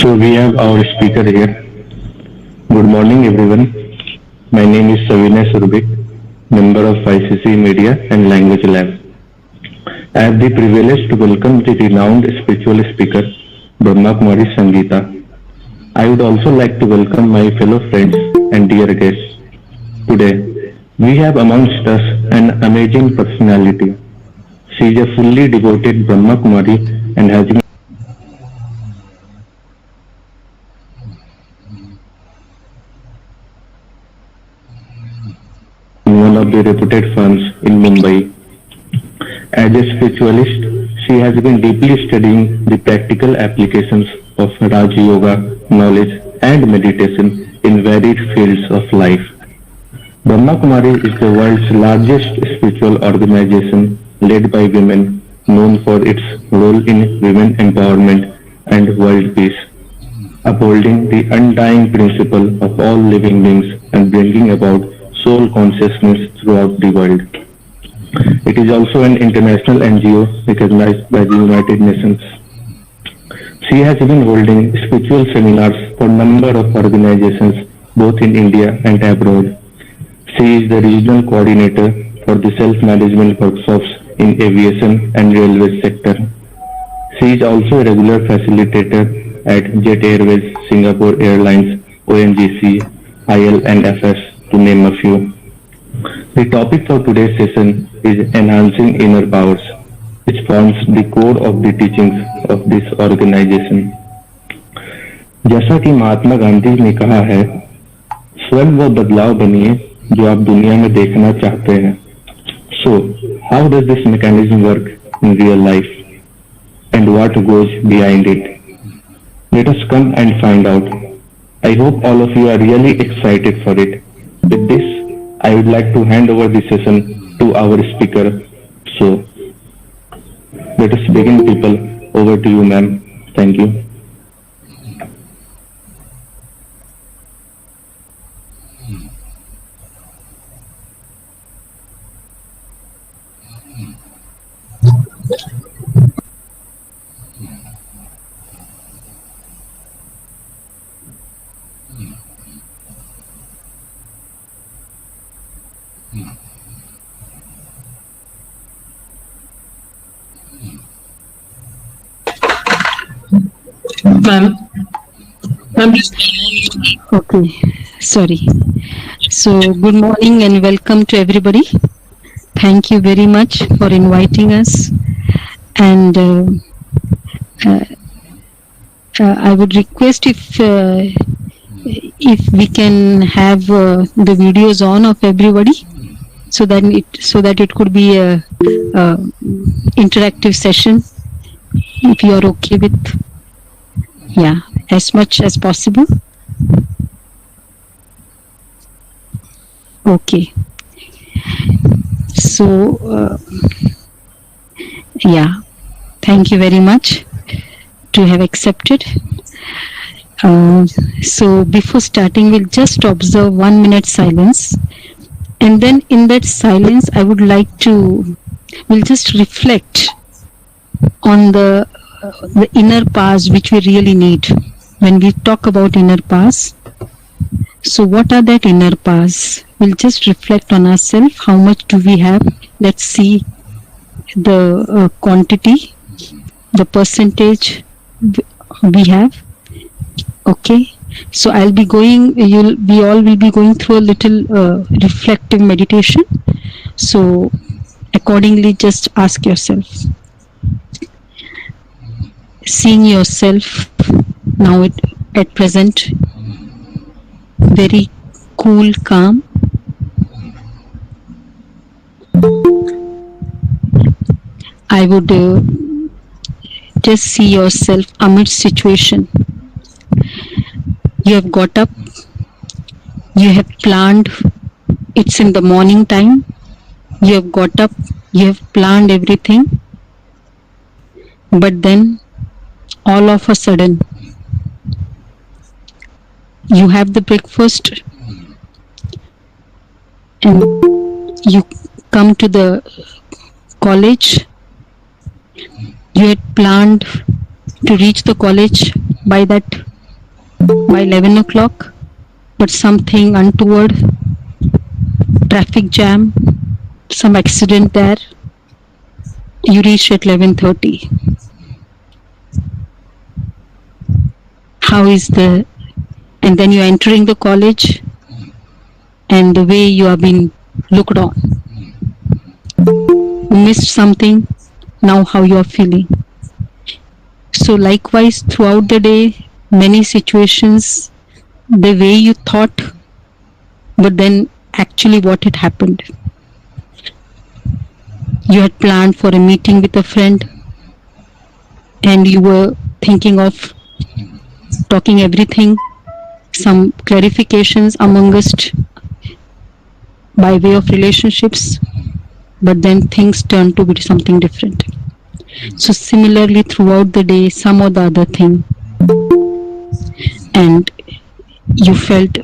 So we have our speaker here. Good morning, everyone. My name is Savina Surbik, member of ICC Media and Language Lab. I have the privilege to welcome the renowned spiritual speaker, Brahma Kumari Sangeeta. I would also like to welcome my fellow friends and dear guests. Today, we have amongst us an amazing personality. She is a fully devoted Brahma Kumari and has been in one of the reputed firms in Mumbai. As a spiritualist, she has been deeply studying the practical applications of Raj Yoga, knowledge, and meditation in varied fields of life. Brahma Kumari is the world's largest spiritual organization led by women, known for its role in women empowerment and world peace, upholding the undying principle of all living beings and bringing about soul consciousness throughout the world. It is also an international NGO recognized by the United Nations. She has been holding spiritual seminars for a number of organizations both in India and abroad. She is the regional coordinator for the self-management workshops in aviation and railway sector. She is also a regular facilitator at Jet Airways, Singapore Airlines, ONGC, IL&FS, to name a few. The topic for today's session is Enhancing Inner Powers, which forms the core of the teachings of this organization. जैसा कि महात्मा गांधी ने कहा है, स्वयं वो बदलाव बनिए जो आप दुनिया में देखना चाहते हैं. So, how does this mechanism work in real life, and what goes behind it? Let us come and find out. I hope all of you are really excited for it. With this, I would like to hand over the session to our speaker. So, let us begin, people. Over to you, ma'am. Thank you. Ma'am, just Okay, sorry. So, good morning and welcome to everybody. Thank you very much for inviting us. And uh, I would request if we can have the videos on of everybody, so that it could be a interactive session. If you are okay with, yeah, as much as possible. Okay. So, yeah, thank you very much to have accepted. So before starting, we'll just observe 1 minute silence. And then in that silence, I would like to, we'll just reflect on the inner powers which we really need when we talk about inner powers. So what are that inner powers? We'll just reflect on ourselves. How much do we have? Let's see the quantity, the percentage we have. Okay. So I'll be going, we all will be going through a little reflective meditation. So accordingly, just ask yourself. Seeing yourself now at present, very cool, calm. I would just see yourself amidst situation. You have got up, you have planned, it's in the morning time, you have got up, you have planned everything, but then all of a sudden you have the breakfast and you come to the college. You had planned to reach the college by that by 11 o'clock, but something untoward, traffic jam, some accident there, you reach at 11:30. How is the, and then you're entering the college, and the way you have been looked on, you missed something, now how you are feeling. So likewise throughout the day, many situations, the way you thought, but then actually what had happened. You had planned for a meeting with a friend, and you were thinking of talking everything, some clarifications amongst by way of relationships, but then things turn to be something different. So similarly throughout the day, some or the other thing, and you felt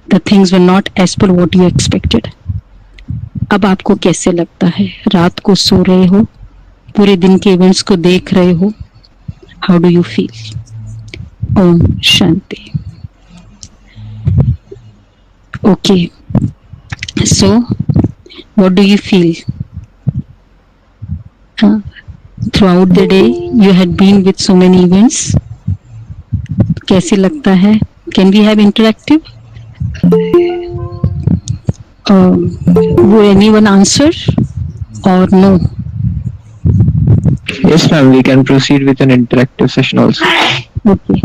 the things were not as per what you expected. अब आपको कैसे लगता है? रात को सो रहे हो, पूरे दिन के इवेंट्स को देख रहे हो, how do you feel? Om Shanti. Okay, so what do you feel? Throughout the day you had been with so many events. कैसे लगता है? Can we have interactive? Would anyone answer or no? Yes, ma'am. We can proceed with an interactive session also. Okay.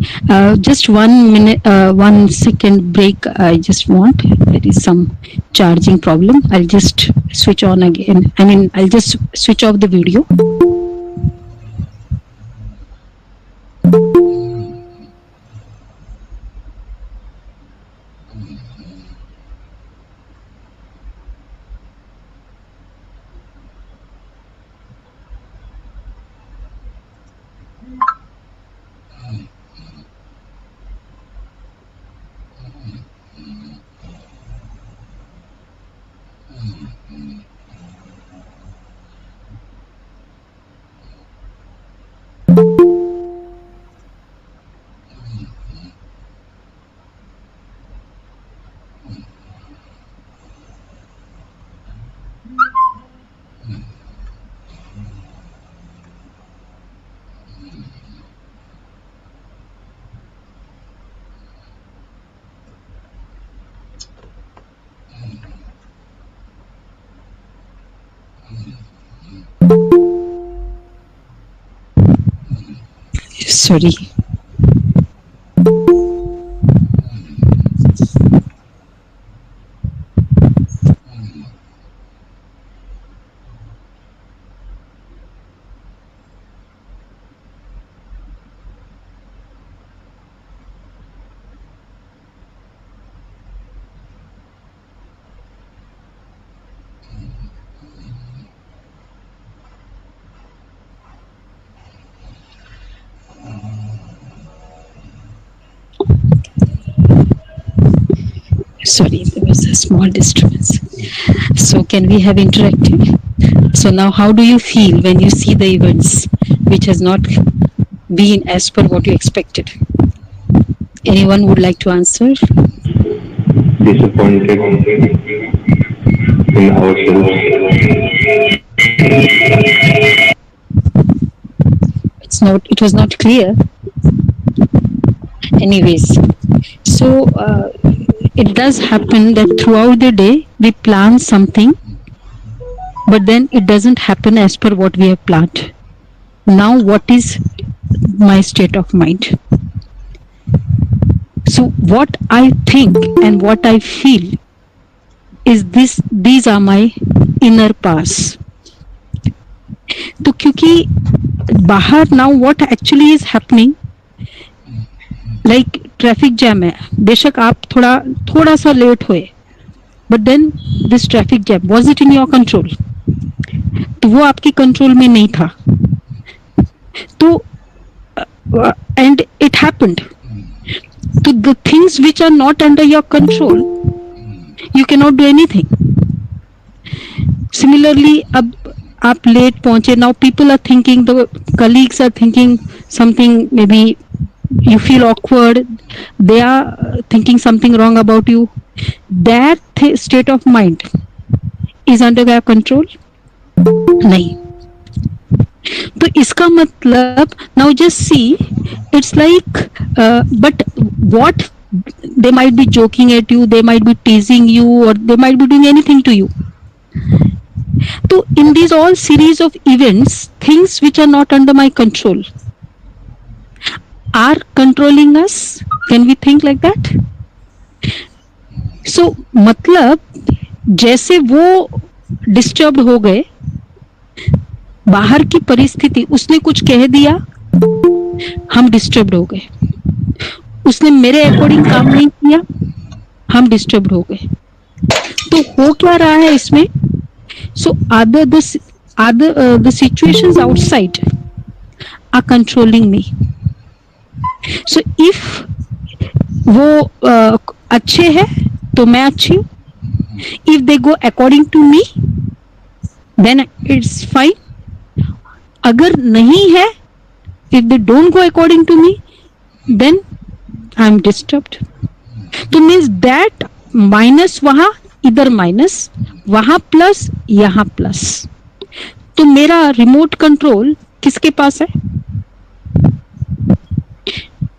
Just 1 minute, 1 second break. I just want. There is some charging problem. I'll just switch on again. I'll just switch off the video. Sorry. Sorry, there was a small disturbance. So can we have interactive? So now how do you feel when you see the events which has not been as per what you expected? Anyone would like to answer? Disappointed in ourselves. It was not clear. Anyways, so it does happen that throughout the day we plan something, but then it doesn't happen as per what we have planned. Now what is my state of mind? So what I think and what I feel is these are my inner powers. तो क्योंकि बाहर now what actually is happening, like traffic jam है, बेशक आप थोड़ा सा late हुए, but then this traffic jam was it in your control? तो वो आपके कंट्रोल में नहीं था, तो एंड इट हैपेंड. तो the things which are not under your control you can not do anything. Similarly अब आप लेट पहुंचे, now people are thinking, the colleagues are thinking something, maybe you feel awkward, they are thinking something wrong about you, that state of mind is under their control? नहीं. तो इसका मतलब now just see, it's like but what, they might be joking at you, they might be teasing you, or they might be doing anything to you. So in these all series of events, things which are not under my control are controlling us. Can we think like that? So मतलब जैसे वो disturb हो गए, बाहर की परिस्थिति, उसने कुछ कह दिया, हम डिस्टर्ब हो गए, उसने मेरे अकॉर्डिंग काम नहीं किया, हम डिस्टर्ब हो गए. तो हो क्या रहा है इसमें? So other the situations outside are controlling me. So if वो अच्छे है तो मैं अच्छी हूँ. If they go according to me, then it's fine. अगर नहीं है, if they don't go according to me, then I'm disturbed. तो means that माइनस वहां, इधर माइनस, वहां प्लस, यहां प्लस. तो मेरा रिमोट कंट्रोल किसके पास है?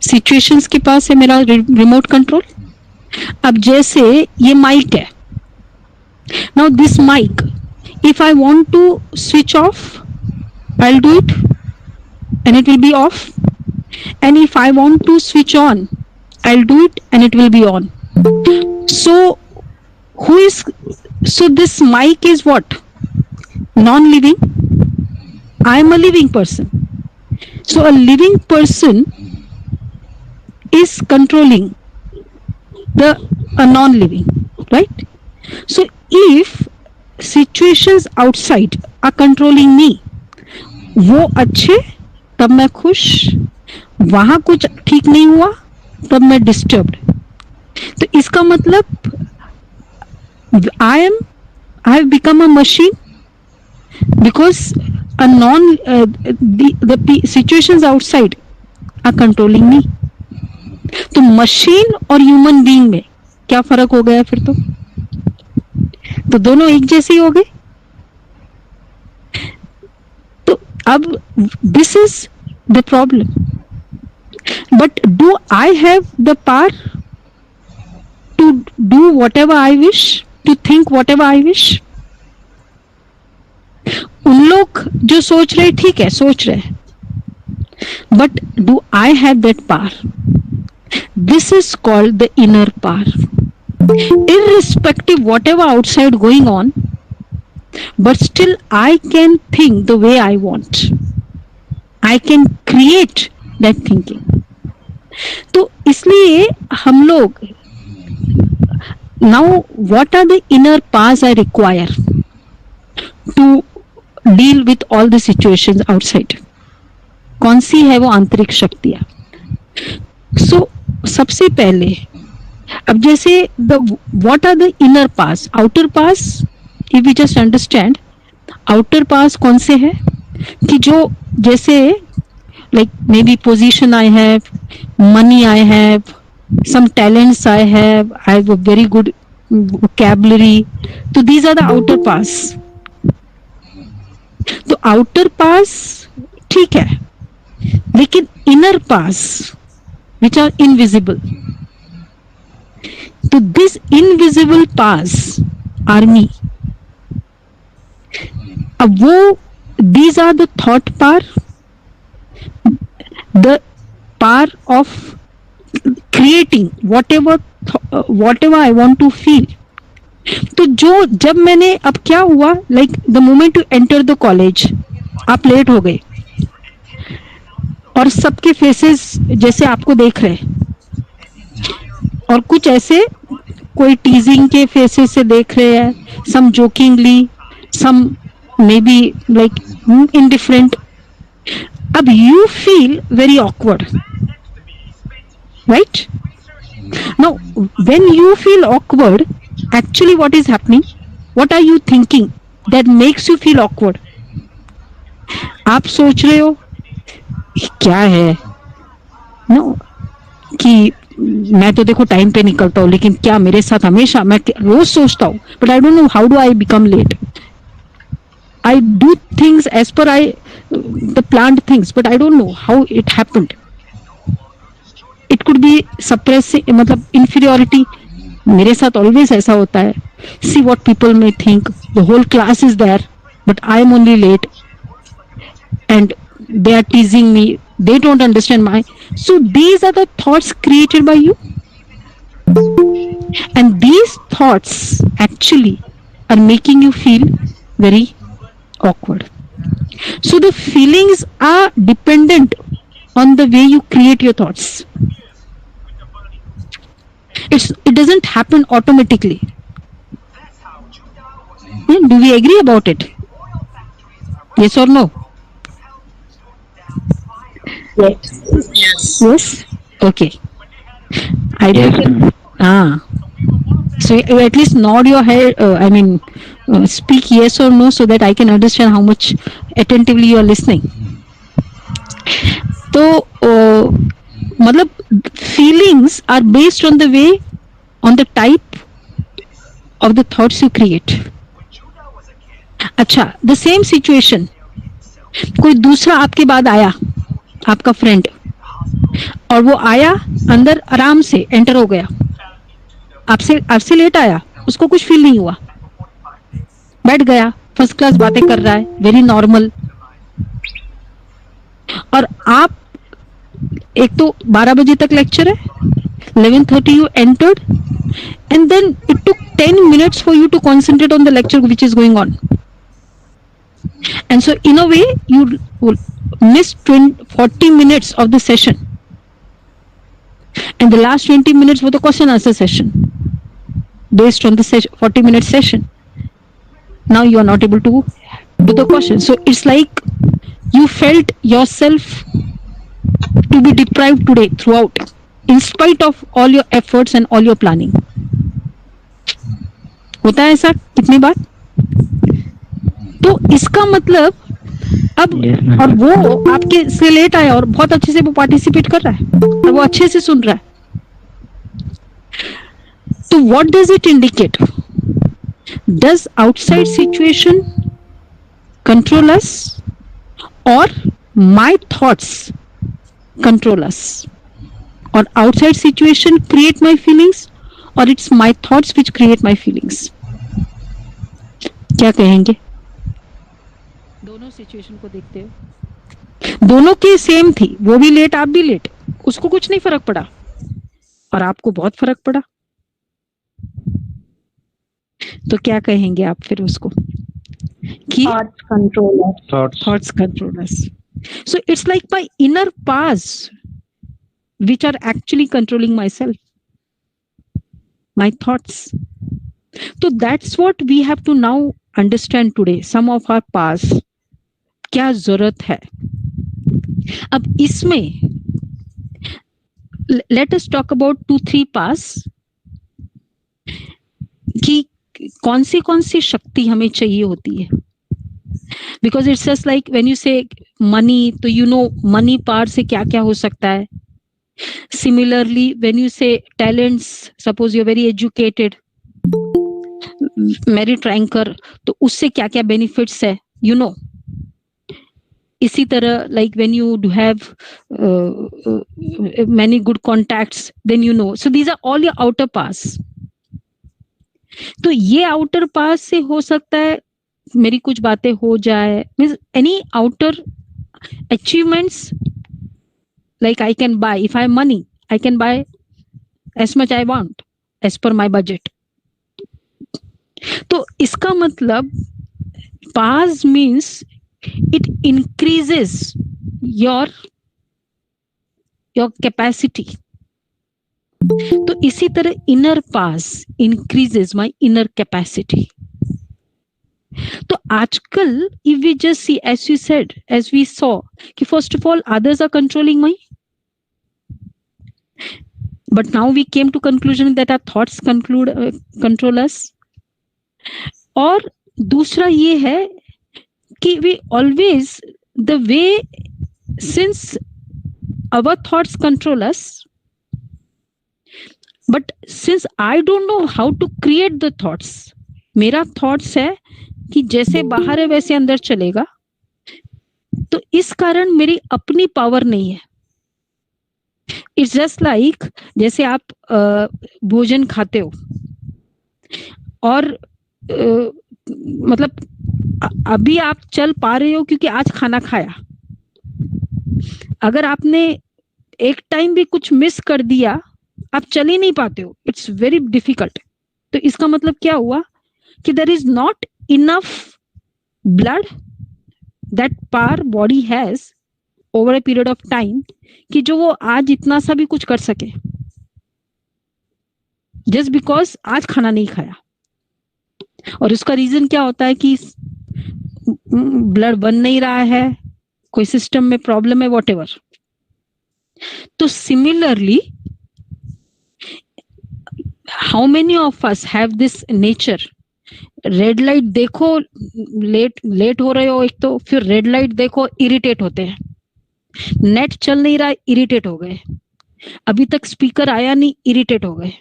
सिचुएशंस के पास है मेरा रिमोट कंट्रोल. अब जैसे ये माइक है, now this mic, if I want to switch off, I'll do it and it will be off, and if I want to switch on, I'll do it and it will be on. So this mic is what? Non-living. I am a living person. So a living person is controlling a non-living, right? So if situations outside are controlling me, वो अच्छे तब मैं खुश, वहां कुछ ठीक नहीं हुआ तब मैं डिस्टर्ब्ड. तो इसका मतलब I have become a machine because the situations outside are controlling me. तो मशीन और ह्यूमन बीइंग में क्या फर्क हो गया फिर? तो दोनों एक जैसे ही हो गए. अब this is the problem. But do I have the power to do whatever I wish, to think whatever I wish? उन लोग जो सोच रहे ठीक है, सोच रहे, but do I have that power? This is called the inner power. Irrespective whatever outside going on, but still I can think the way I want. I can create that thinking. तो इसलिए हम लोग, now what are the inner powers I require to deal with all the situations outside? कौन सी है वो आंतरिक शक्तियां? So सबसे पहले, अब जैसे what are the inner powers? Outer powers, if we just understand, outer powers कौन से है कि जो जैसे like maybe position I have, money I have, some talents I have a very good vocabulary. So these are the outer powers. तो outer powers ठीक है, लेकिन inner powers which are invisible. So these invisible powers are me. अब वो, these are the thought power, the power of creating whatever I want to feel. तो जो जब मैंने, अब क्या हुआ, like the moment you enter the college, आप लेट हो गए और सबके फेसेस जैसे आपको देख रहे और कुछ ऐसे कोई टीजिंग के फेसेस से देख रहे हैं, some jokingly, some maybe like indifferent. अब you feel very awkward, right? Now when you feel awkward, actually what is happening? What are you thinking that makes you feel awkward? आप सोच रहे हो क्या है? No, कि मैं तो देखो टाइम पे निकलता हूँ, लेकिन क्या मेरे साथ हमेशा, मैं रोज सोचता हूँ, but I don't know how do I become late. I do things as per the planned things, but I don't know how it happened. It could be suppressing, मतलब inferiority. मेरे साथ always ऐसा होता है. See what people may think. The whole class is there, but I am only late, and they are teasing me. They don't understand my. So these are the thoughts created by you, and these thoughts actually are making you feel very awkward. So the feelings are dependent on the way you create your thoughts. It doesn't happen automatically. Do we agree about it? Yes or no? Yes. Yes. Okay. I Yes, don't. ma'am. So you at least nod your head. Speak yes or no so that I can understand how much attentively you are listening. तो मतलब feelings are based on the way, on the type of the thoughts you create. अच्छा, the same situation, कोई दूसरा आपके बाद आया, आपका friend, और वो आया, अंदर आराम से एंटर हो गया, आपसे लेट आया, उसको कुछ फील नहीं हुआ, बैठ गया, फर्स्ट क्लास बातें कर रहा है, वेरी नॉर्मल. और आप, एक तो 12 बजे तक लेक्चर है, 11:30 you entered, and then it took 10 minutes for you to concentrate on the lecture which is going on. And so in a way you missed 40 minutes of the session, and the last 20 minutes was the question answer session based on the 40-minute session. Now you are not able to do the question. So it's like you felt yourself to be deprived today throughout, in spite of all your efforts and all your planning. होता है ऐसा कितनी बार? तो इसका मतलब अब, Yes, ma'am. और वो आपके से लेट आया और बहुत अच्छे से वो पार्टिसिपेट कर रहा है और वो अच्छे से सुन रहा है. तो what does it indicate? Does outside situation control us, or my thoughts control us? Or outside situation create my feelings, or it's my thoughts which create my feelings? क्या कहेंगे? दोनों सिचुएशन को देखते हो, दोनों की सेम थी, वो भी लेट, आप भी लेट, उसको कुछ नहीं फर्क पड़ा और आपको बहुत फर्क पड़ा. तो क्या कहेंगे आप फिर उसको कि Thoughts control us. thoughts control us. So it's like my inner paths which are actually controlling myself, my thoughts. So that's what we have to now understand today. Some of our paths, क्या जरूरत है. अब इसमें let us talk about 2-3 paths कि कौन सी शक्ति हमें चाहिए होती है. Because it's just like when you say money, तो you know money part से क्या क्या हो सकता है. Similarly, when you say talents, suppose you're very educated, merit ranker, तो उससे क्या क्या benefits है, you know. इसी तरह, like when you do have many good contacts, then you know. So these are all your outer paths. तो ये outer path से हो सकता है मेरी कुछ बातें हो जाए, means any outer achievements, like I can buy, if I have money, I can buy as much I want as per my budget. तो इसका मतलब paths means it increases your capacity. तो इसी तरह inner paths increases my inner capacity. तो आजकल if we just see, as you said, as we saw, कि first of all others are controlling my, but now we came to conclusion that our thoughts control us. और दूसरा ये है कि we always, the way, since our thoughts control us, but since I don't know how to create the thoughts, मेरा thoughts है कि जैसे बाहर है वैसे अंदर चलेगा, तो इस कारण मेरी अपनी पावर नहीं है. इट्स जस्ट लाइक जैसे आप भोजन खाते हो और मतलब अभी आप चल पा रहे हो क्योंकि आज खाना खाया. अगर आपने एक टाइम भी कुछ मिस कर दिया, आप चल ही नहीं पाते हो. It's very difficult. तो इसका मतलब क्या हुआ कि there is not enough blood that power body has over a period of time कि जो वो आज इतना सा भी कुछ कर सके, जस्ट बिकॉज आज खाना नहीं खाया. और उसका रीजन क्या होता है कि ब्लड बन नहीं रहा है, कोई सिस्टम में प्रॉब्लम है, वॉट. तो similarly how many of us have this nature. Red light देखो, लेट हो रहे हो एक तो, फिर रेड लाइट देखो इरिटेट होते हैं. नेट चल नहीं रहा, इरिटेट हो गए. अभी तक स्पीकर आया नहीं, इरिटेट हो गए.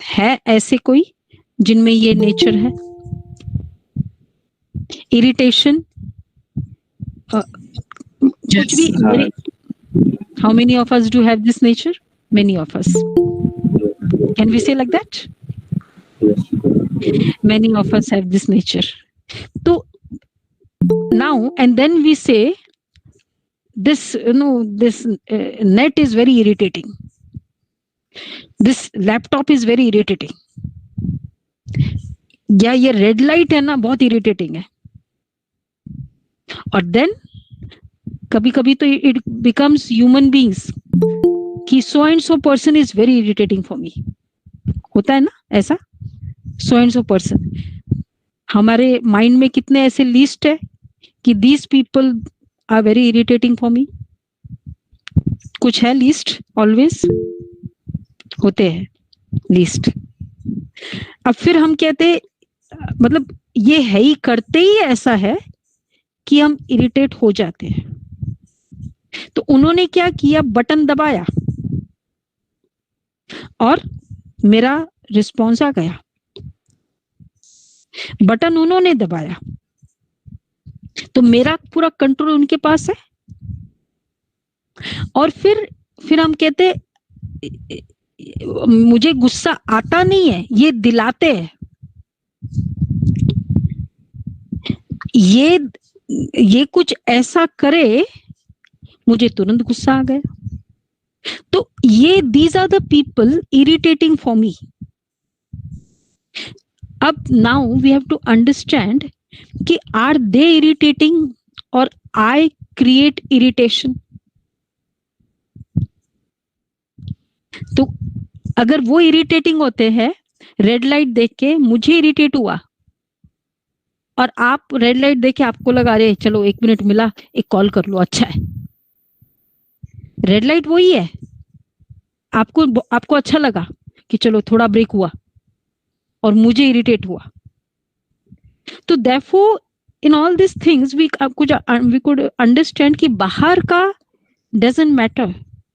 है ऐसे कोई जिनमें ये नेचर है, इरिटेशन? कुछ भी. How many of us do have this nature? Many of us. Can we say like that? Many of us have this nature. So now and then we say this, this net is very irritating. This laptop is very irritating. या ये red light है ना, बहुत irritating है. और then कभी कभी तो इट बिकम्स ह्यूमन बीइंग्स कि so and so person is very irritating for me. होता है ना ऐसा? So and so person. हमारे माइंड में कितने ऐसे लिस्ट है कि these people are very irritating for me? कुछ है लिस्ट? ऑलवेज होते हैं लिस्ट. अब फिर हम कहते मतलब ये है ही, करते ही ऐसा है कि हम इरिटेट हो जाते हैं. तो उन्होंने क्या किया, बटन दबाया और मेरा रिस्पॉन्स आ गया. बटन उन्होंने दबाया तो मेरा पूरा कंट्रोल उनके पास है. और फिर हम कहते मुझे गुस्सा आता नहीं है, ये दिलाते हैं. ये कुछ ऐसा करे, मुझे तुरंत गुस्सा आ गया. तो ये these are the people irritating for me. अब now we have to understand कि are they irritating or I create irritation. तो अगर वो इरिटेटिंग होते हैं, रेड लाइट देख के मुझे इरिटेट हुआ और आप रेड लाइट देख के आपको लगा रहे चलो 1 मिनट मिला, एक कॉल कर लो, अच्छा है. रेड लाइट वही है, आपको अच्छा लगा कि चलो थोड़ा ब्रेक हुआ और मुझे इरिटेट हुआ. तो therefore in all these things we could understand कि बाहर का doesn't matter,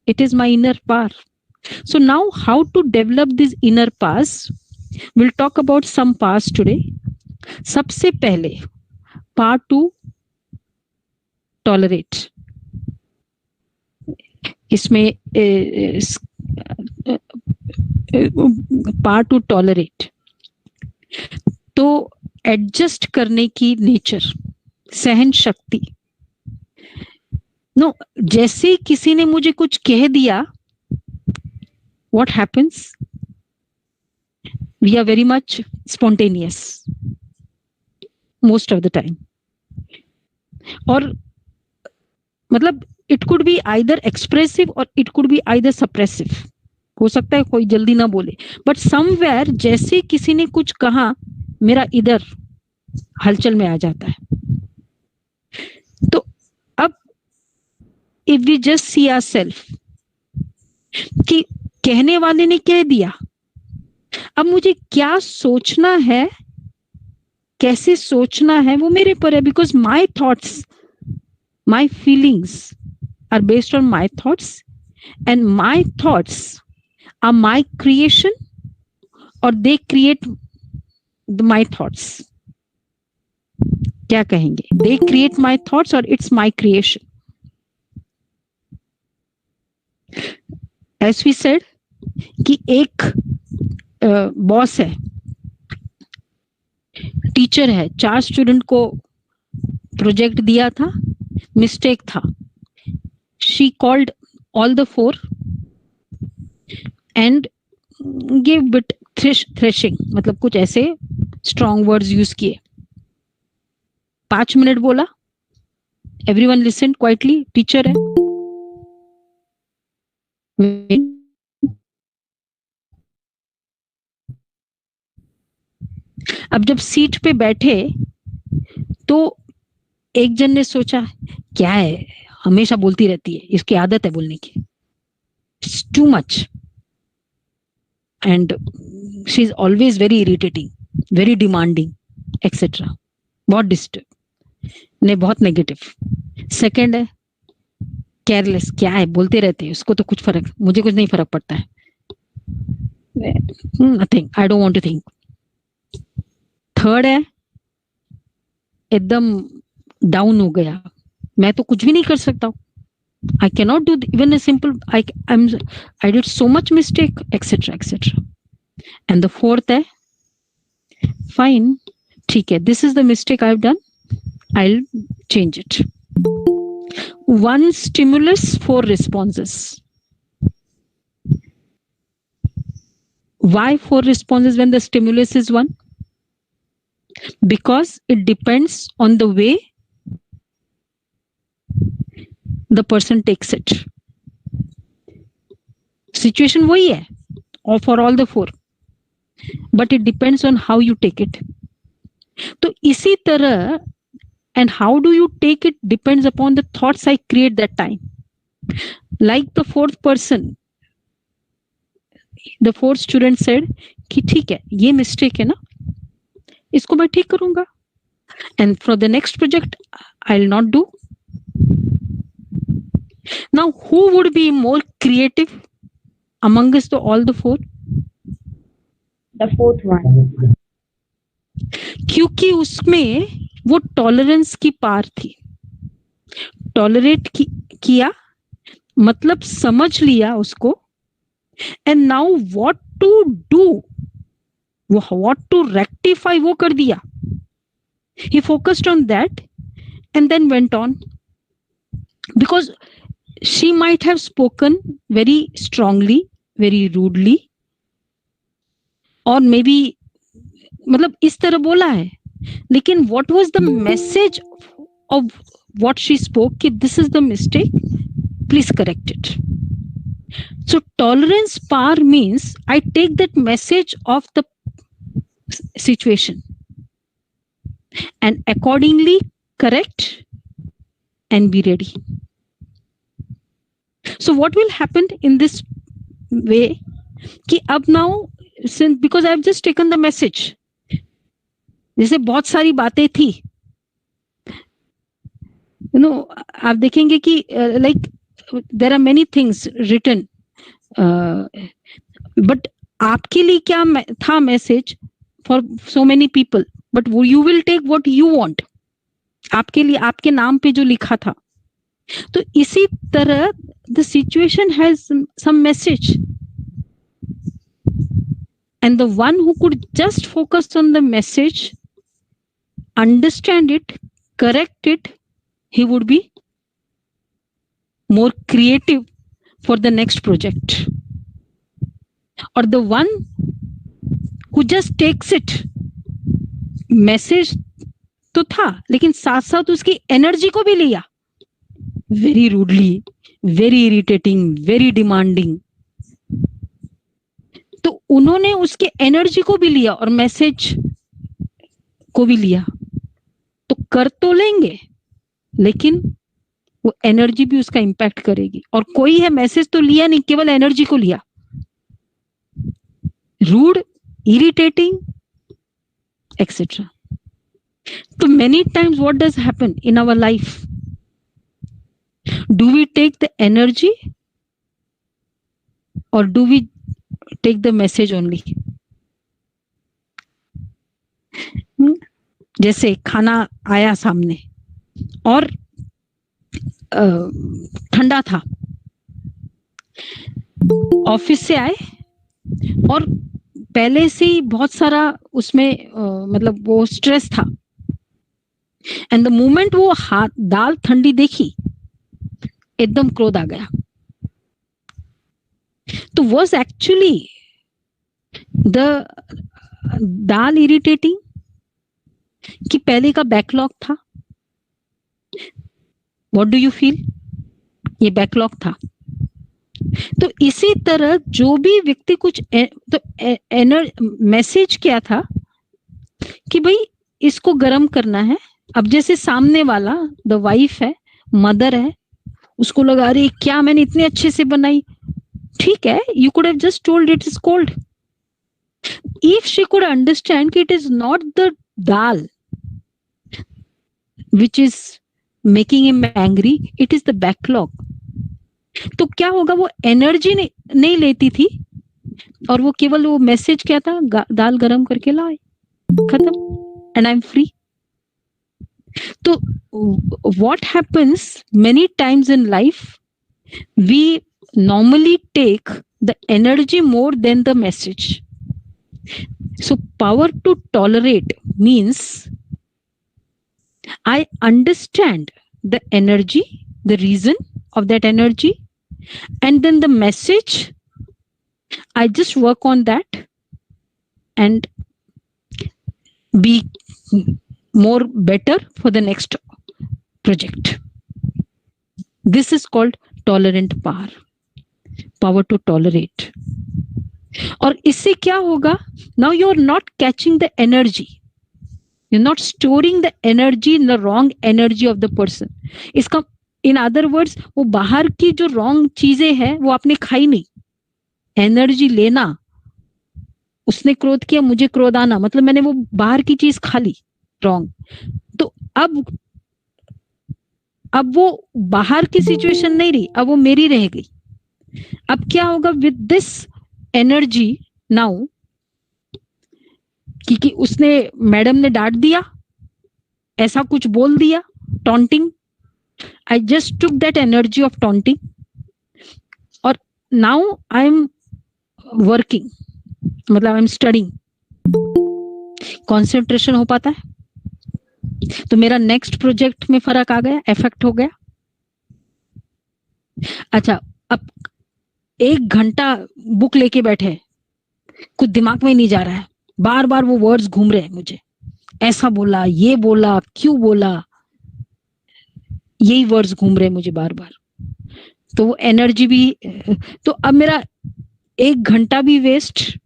it is my inner power. So now how to develop these inner powers? We'll talk about some powers today. सबसे पहले power to tolerate. इसमें power to tolerate. तो adjust करने की nature, सहन शक्ति. नो, जैसे किसी ने मुझे कुछ कह दिया, what happens? We are very much spontaneous most of the time. और मतलब it could be either expressive or it could be either suppressive. हो सकता है कोई जल्दी ना बोले, बट समवेयर जैसे किसी ने कुछ कहा, मेरा इधर हलचल में आ जाता है. तो अब if we just see ourselves कि कहने वाले ने कह दिया, अब मुझे क्या सोचना है, कैसे सोचना है, वो मेरे पर है. Because my thoughts, my feelings are based on my thoughts and my thoughts are my creation or they create my thoughts? क्या कहेंगे? They create my thoughts or it's my creation? As we said कि एक boss है, teacher है, 4 student को project दिया था, mistake था. She called all the 4 and gave bit thrashing, मतलब कुछ ऐसे strong words यूज किए. 5 मिनट बोला, everyone listened quietly, टीचर है. अब जब सीट पे बैठे तो एक जन ने सोचा क्या है, हमेशा बोलती रहती है, इसकी आदत है बोलने की, it's too much and she is always very irritating, very demanding etcetera, बहुत डिस्टर्ब ने, बहुत नेगेटिव. सेकंड है केयरलेस, क्या है बोलते रहते हैं, उसको तो कुछ फर्क, मुझे कुछ नहीं फर्क पड़ता है, nothing, I don't want to think. Third है एकदम डाउन हो गया, मैं तो कुछ भी नहीं कर सकता हूँ, I cannot do even a simple, I did so much mistake, etc etc. And the fourth है fine, ठीक है, this is the mistake I've done, I'll change it. 1 stimulus, 4 responses. Why 4 responses when the stimulus is 1? Because it depends on the way the person takes it. Situation वही है or for all the 4, but it depends on how you take it. तो इसी तरह, and how do you take it depends upon the thoughts I create that time. Like the 4th person, the 4th student said कि ठीक है, ये mistake है ना, इसको मैं ठीक करूंगा, and for the next project I'll not do. Now who would be more creative amongst all the 4? The 4th one. क्योंकि उसमें वो टॉलरेंस की पार थी, टॉलरेट किया, मतलब समझ लिया उसको, and now what to do, what to rectify वो कर दिया. He focused on that and then went on, because she might have spoken very strongly, very rudely, or maybe मतलब इस तरह बोला है, लेकिन what was the message of what she spoke कि this is the mistake, please correct it. So tolerance power means I take that message of the situation and accordingly correct and be ready. So what will happen in this way कि अब now, since because I have just taken the message, जैसे बहुत सारी बातें थी, आप देखेंगे कि like there are many things written, but आपके लिए क्या था message for so many people, but you will take what you want, आपके लिए आपके नाम पे जो लिखा था. तो इसी तरह the situation has some message, and the one who could just focus on the message, understand it, correct it, he would be more creative for the next project. Or the one who just takes it, message तो था लेकिन साथ साथ उसकी energy को भी लिया, very rudely, very irritating, very demanding, तो उन्होंने उसके एनर्जी को भी लिया और मैसेज को भी लिया. तो कर तो लेंगे लेकिन वो एनर्जी भी उसका इंपैक्ट करेगी. और कोई है मैसेज तो लिया नहीं, केवल एनर्जी को लिया, रूड, इरिटेटिंग एक्सेट्रा. तो many times what does happen in our life? Do we take the energy or do we take the message only? जैसे खाना आया सामने और ठंडा था, ऑफिस से आए और पहले से ही बहुत सारा उसमें मतलब वो स्ट्रेस था, एंड द मोमेंट वो दाल ठंडी देखी एकदम क्रोध आ गया. तो was actually the dal irritating कि पहले का बैकलॉग था? What do you feel? ये बैकलॉग था. तो इसी तरह जो भी व्यक्ति कुछ मैसेज किया था कि भाई इसको गर्म करना है. अब जैसे सामने वाला द वाइफ है, मदर है, उसको लगा रही क्या मैंने इतने अच्छे से बनाई. ठीक है, you could have just told it is cold. If she could understand कि it is not the dal which is making him angry, it is the backlog. तो क्या होगा, वो एनर्जी नहीं लेती थी और वो केवल वो मैसेज क्या था, दाल गरम करके लाए, खत्म, एंड आई एम फ्री. तो what happens many times in life, we normally take the energy more than the message. So power to tolerate means I understand the energy, the reason of that energy, and then the message, I just work on that and be more better for the next project. This is called tolerant power, power to tolerate. और इससे क्या होगा, now you are not catching the energy. You're not storing the energy in the wrong energy of the person. इसका in other words, वो बाहर की जो wrong चीजें हैं वो आपने खाई नहीं. एनर्जी लेना, उसने क्रोध किया, मुझे क्रोध आना, मतलब मैंने वो बाहर की चीज खा ली wrong. तो अब वो बाहर की सिचुएशन नहीं रही, अब वो मेरी रह गई. अब क्या होगा with this energy now, क्योंकि उसने मैडम ने डांट दिया, ऐसा कुछ बोल दिया, taunting. I just took that energy of taunting और नाउ आई एम वर्किंग, मतलब आई एम स्टडिंग. कॉन्सेंट्रेशन हो पाता है, तो मेरा नेक्स्ट प्रोजेक्ट में फर्क आ गया, इफेक्ट हो गया. अच्छा, अब 1 घंटा बुक लेके बैठे, कुछ दिमाग में नहीं जा रहा है, बार बार वो वर्ड्स घूम रहे हैं मुझे, ऐसा बोला, ये बोला, क्यों बोला, यही वर्ड्स घूम रहे हैं मुझे बार बार. तो वो एनर्जी भी, तो अब मेरा 1 घंटा भी वेस्ट,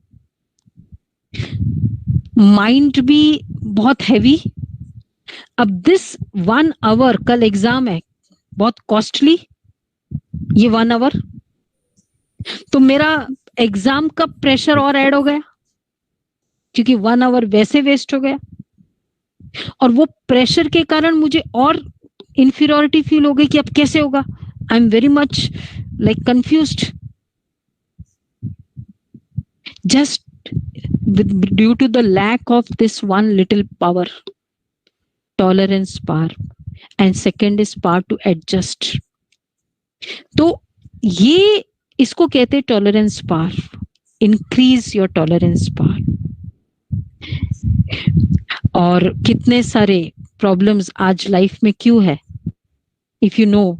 माइंड भी बहुत हैवी. अब दिस 1 आवर, कल एग्जाम है, बहुत कॉस्टली ये 1 आवर, तो मेरा एग्जाम का प्रेशर और ऐड हो गया क्योंकि 1 आवर वैसे वेस्ट हो गया. और वो प्रेशर के कारण मुझे और इंफीरियरिटी फील हो गई कि अब कैसे होगा. I am very much like confused, just due to the lack of this one little power, tolerance power, and second is power to adjust. तो ये इसको कहते हैं tolerance power. Increase your tolerance power. और कितने सारे प्रॉब्लम्स आज life में क्यों है, if you know,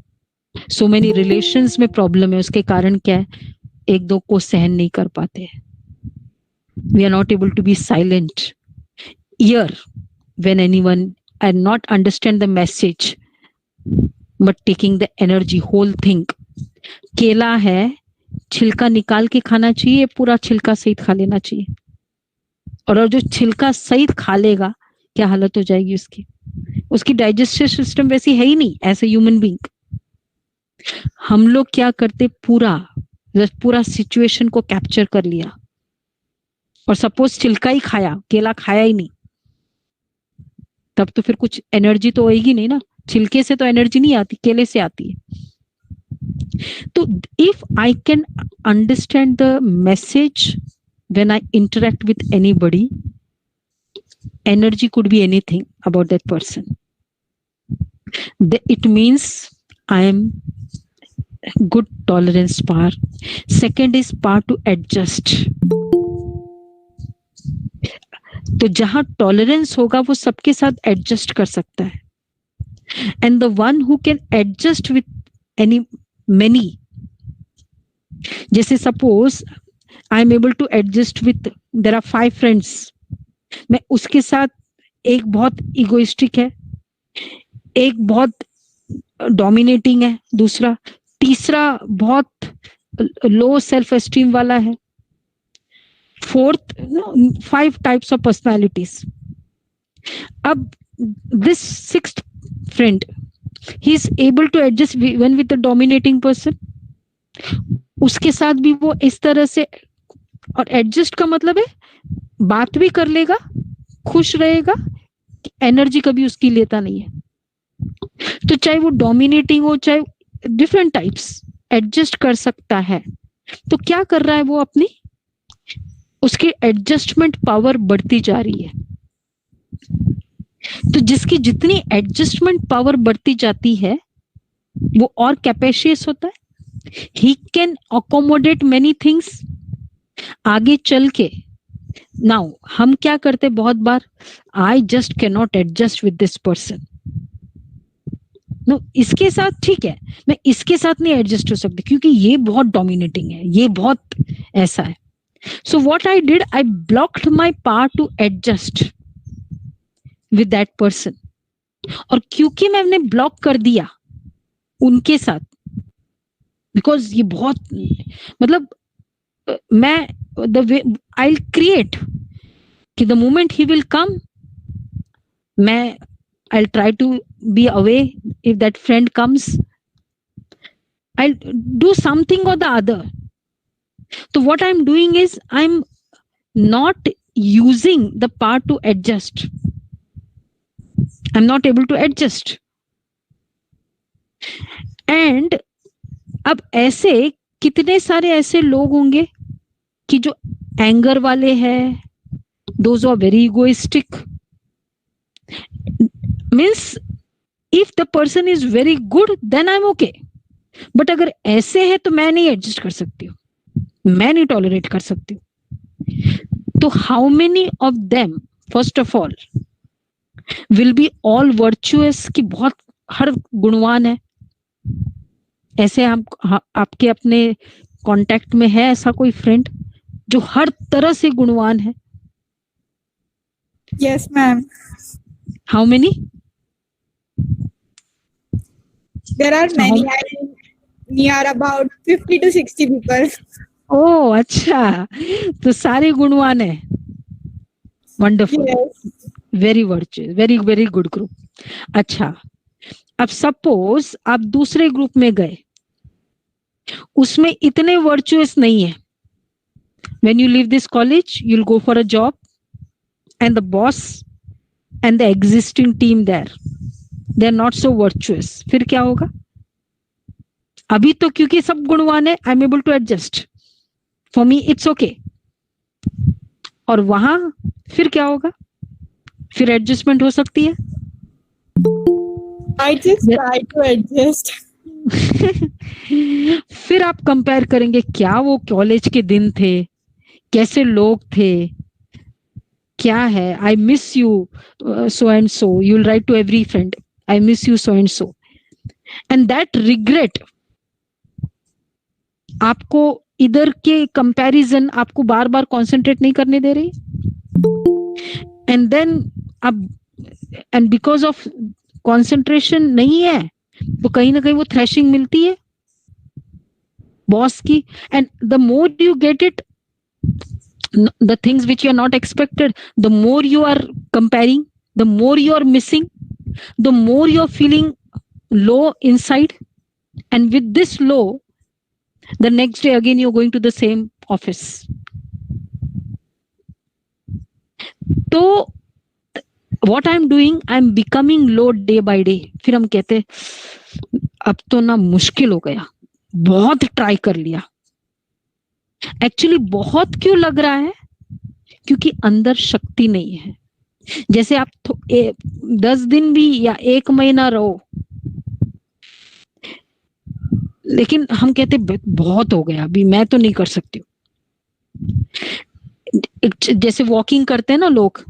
so many relations में प्रॉब्लम है. उसके कारण क्या है, एक दो को सहन नहीं कर पाते हैं. We are not able to be silent ear when anyone are not understand the message but taking the energy, whole thing. केला है, छिलका निकाल के खाना चाहिए, पूरा छिलका सहित खा लेना चाहिए. और जो छिलका सहित खा लेगा, क्या हालत हो जाएगी उसकी. उसकी डाइजेस्टिव सिस्टम वैसी है ही नहीं एज ए ह्यूमन बीइंग. हम लोग क्या करते, पूरा सिचुएशन को कैप्चर कर लिया और सपोज छिलका ही खाया, केला खाया ही नहीं, तब तो फिर कुछ एनर्जी तो होएगी नहीं ना. छिलके से तो एनर्जी नहीं आती, केले से आती है. तो if I can understand the message when I interact with anybody, energy could be anything about that person. It means I am good tolerance power. Second is power to adjust. तो जहां tolerance होगा वो सबके साथ adjust कर सकता है. And the one who can adjust with many, जैसे suppose I am able to adjust with, there are 5 friends, मैं उसके साथ, एक बहुत egoistic है, एक बहुत dominating है, दूसरा, तीसरा बहुत low self esteem वाला है, fourth, 5 types of personalities. अब this 6th friend, he is able to adjust even with the dominating person. उसके साथ भी वो इस तरह से, और एडजस्ट का मतलब है बात भी कर लेगा, खुश रहेगा, एनर्जी कभी उसकी लेता नहीं है. तो चाहे वो डोमिनेटिंग हो, चाहे डिफरेंट टाइप्स, एडजस्ट कर सकता है. तो क्या कर रहा है वो, अपनी उसकी एडजस्टमेंट पावर बढ़ती जा रही है. तो जिसकी जितनी एडजस्टमेंट पावर बढ़ती जाती है वो और कैपेशियस होता है. He can accommodate many things. आगे चल के नाउ हम क्या करते, बहुत बार I just can not adjust with this person. No, इसके साथ ठीक है, मैं इसके साथ नहीं एडजस्ट हो सकती क्योंकि ये बहुत डोमिनेटिंग है, ये बहुत ऐसा है. So what I did, I blocked my power to adjust with that person. और क्योंकि मैंने ब्लॉक कर दिया उनके साथ, बिकॉज ये बहुत, मतलब मैं the way I will create कि the moment he will come, मैं I will try to be away. If that friend comes, I will do something or the other. तो what I am doing is, I am not using the power to adjust. I'm not able to adjust. And अब ऐसे कितने सारे ऐसे लोग होंगे कि जो एंगर वाले हैं, those who are very egoistic. Means if the person is very good, then I'm okay. But अगर ऐसे है तो मैं नहीं एडजस्ट कर सकती हूँ, मैं नहीं टॉलरेट कर सकती हूँ. तो how many of them, first of all, will be all virtuous, कि बहुत हर गुणवान है. ऐसे हम आपके अपने कांटेक्ट में है ऐसा कोई फ्रेंड जो हर तरह से गुणवान है? Yes, ma'am. How many? There are many. Near about 50 to 60 people. ओह अच्छा, तो सारे गुणवान है. Wonderful. Yes. Very virtuous, very very good group. अच्छा, अब सपोज आप दूसरे ग्रुप में गए, उसमें इतने वर्चुअस नहीं है. When you leave this college, you will go for a job and the boss and the existing team there, they are not so virtuous. फिर क्या होगा? अभी तो क्योंकि सब गुणवान है, I am able to adjust, for me it's okay. और वहां फिर क्या होगा? फिर एडजस्टमेंट हो सकती है. I just try to adjust. फिर आप कंपेयर करेंगे, क्या वो कॉलेज के दिन थे, कैसे लोग थे, क्या है. I miss you so and so. You will write to every friend, I miss you so and so. And that regret आपको इधर के कंपैरिजन आपको बार बार कॉन्सेंट्रेट नहीं करने दे रही. एंड देन अब, एंड बिकॉज ऑफ कंसंट्रेशन नहीं है तो कहीं ना कहीं वो थ्रेशिंग मिलती है बॉस की. And the more you get it, the things which you are not expected, the more you are comparing, the more you are missing, the more you are feeling low inside. And with this low, the next day again you're going to the same office. तो what I'm doing, I'm becoming low day by day. फिर हम कहते अब तो ना मुश्किल हो गया, बहुत ट्राई कर लिया। एक्चुअली बहुत क्यों लग रहा है? क्योंकि अंदर शक्ति नहीं है। जैसे आप 10 दिन भी या 1 महीना रहो, लेकिन हम कहते बहुत हो गया, अभी मैं तो नहीं कर सकती हूँ। जैसे वॉकिंग करते हैं ना लोग,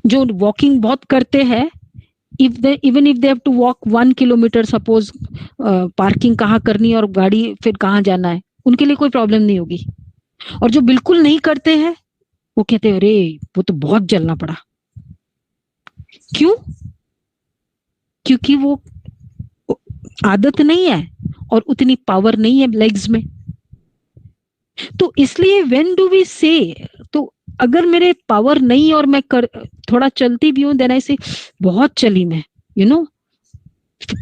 जो वॉकिंग बहुत करते हैं, even if they have to walk 1 kilometre, suppose parking कहाँ करनी है और गाड़ी फिर कहाँ जाना है, उनके लिए कोई प्रॉब्लम नहीं होगी। और जो बिल्कुल नहीं करते हैं वो कहते हैं अरे वो तो बहुत जलना पड़ा। क्यों? क्योंकि वो आदत नहीं है और उतनी पावर नहीं है लेग्स में। तो इसलिए व्हेन डू वी से, तो अगर मेरे पावर नहीं और मैं थोड़ा चलती भी हूं, देन आई से बहुत चली मैं,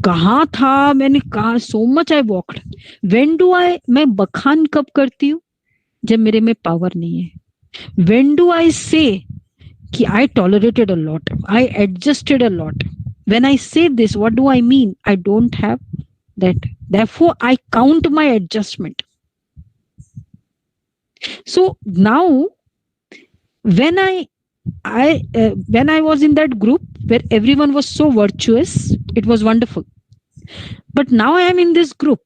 कहाँ था मैंने, कहा so much I walked. When do I, मैं बखान कब करती हूँ? जब मेरे में पावर नहीं है। व्हेन डू आई से कि I tolerated a lot, I adjusted a lot, when I say this what do I mean? I don't have that, therefore I count my adjustment. So now when I was in that group where everyone was so virtuous, it was wonderful. But now I am in this group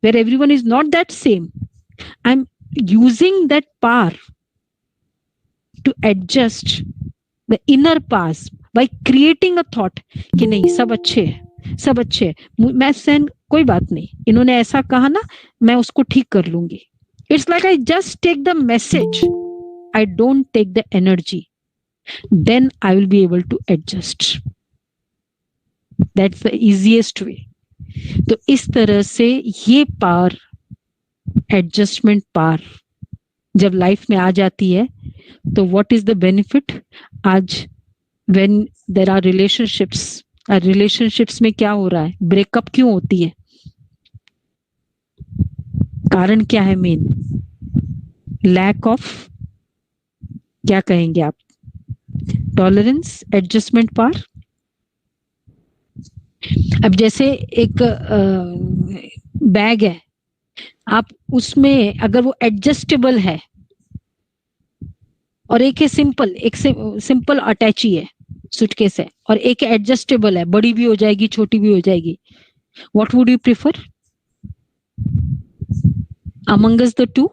where everyone is not that same. I'm using that power to adjust the inner powers by creating a thought कि नहीं सब अच्छे हैं, सब अच्छे हैं, मैं सहन, कोई बात नहीं, इन्होंने ऐसा कहा ना, मैं उसको ठीक कर लूंगी। It's like I just take the message, I don't take the energy, then I will be able to adjust. That's the easiest way. तो इस तरह से ये पावर, एडजस्टमेंट पावर जब लाइफ में आ जाती है, तो व्हाट इज द बेनिफिट? आज व्हेन देयर आर रिलेशनशिप्स में क्या हो रहा है? ब्रेकअप क्यों होती है? कारण क्या है? मेन लैक ऑफ, क्या कहेंगे आप, टॉलरेंस, एडजस्टमेंट पावर। अब जैसे एक बैग है, आप उसमें अगर वो एडजस्टेबल है और एक है सिंपल, एक सिंपल अटैची है, सूटकेस है, और एक एडजस्टेबल है, बड़ी भी हो जाएगी छोटी भी हो जाएगी, what would you prefer among us the two?